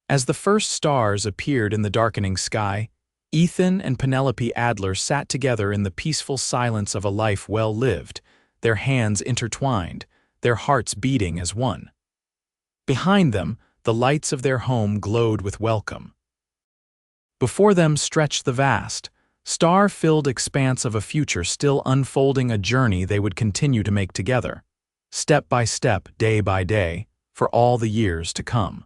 As the first stars appeared in the darkening sky, Ethan and Penelope Adler sat together in the peaceful silence of a life well lived, their hands intertwined, their hearts beating as one. Behind them, the lights of their home glowed with welcome. Before them stretched the vast, star-filled expanse of a future still unfolding, a journey they would continue to make together. step by step, day by day, for all the years to come.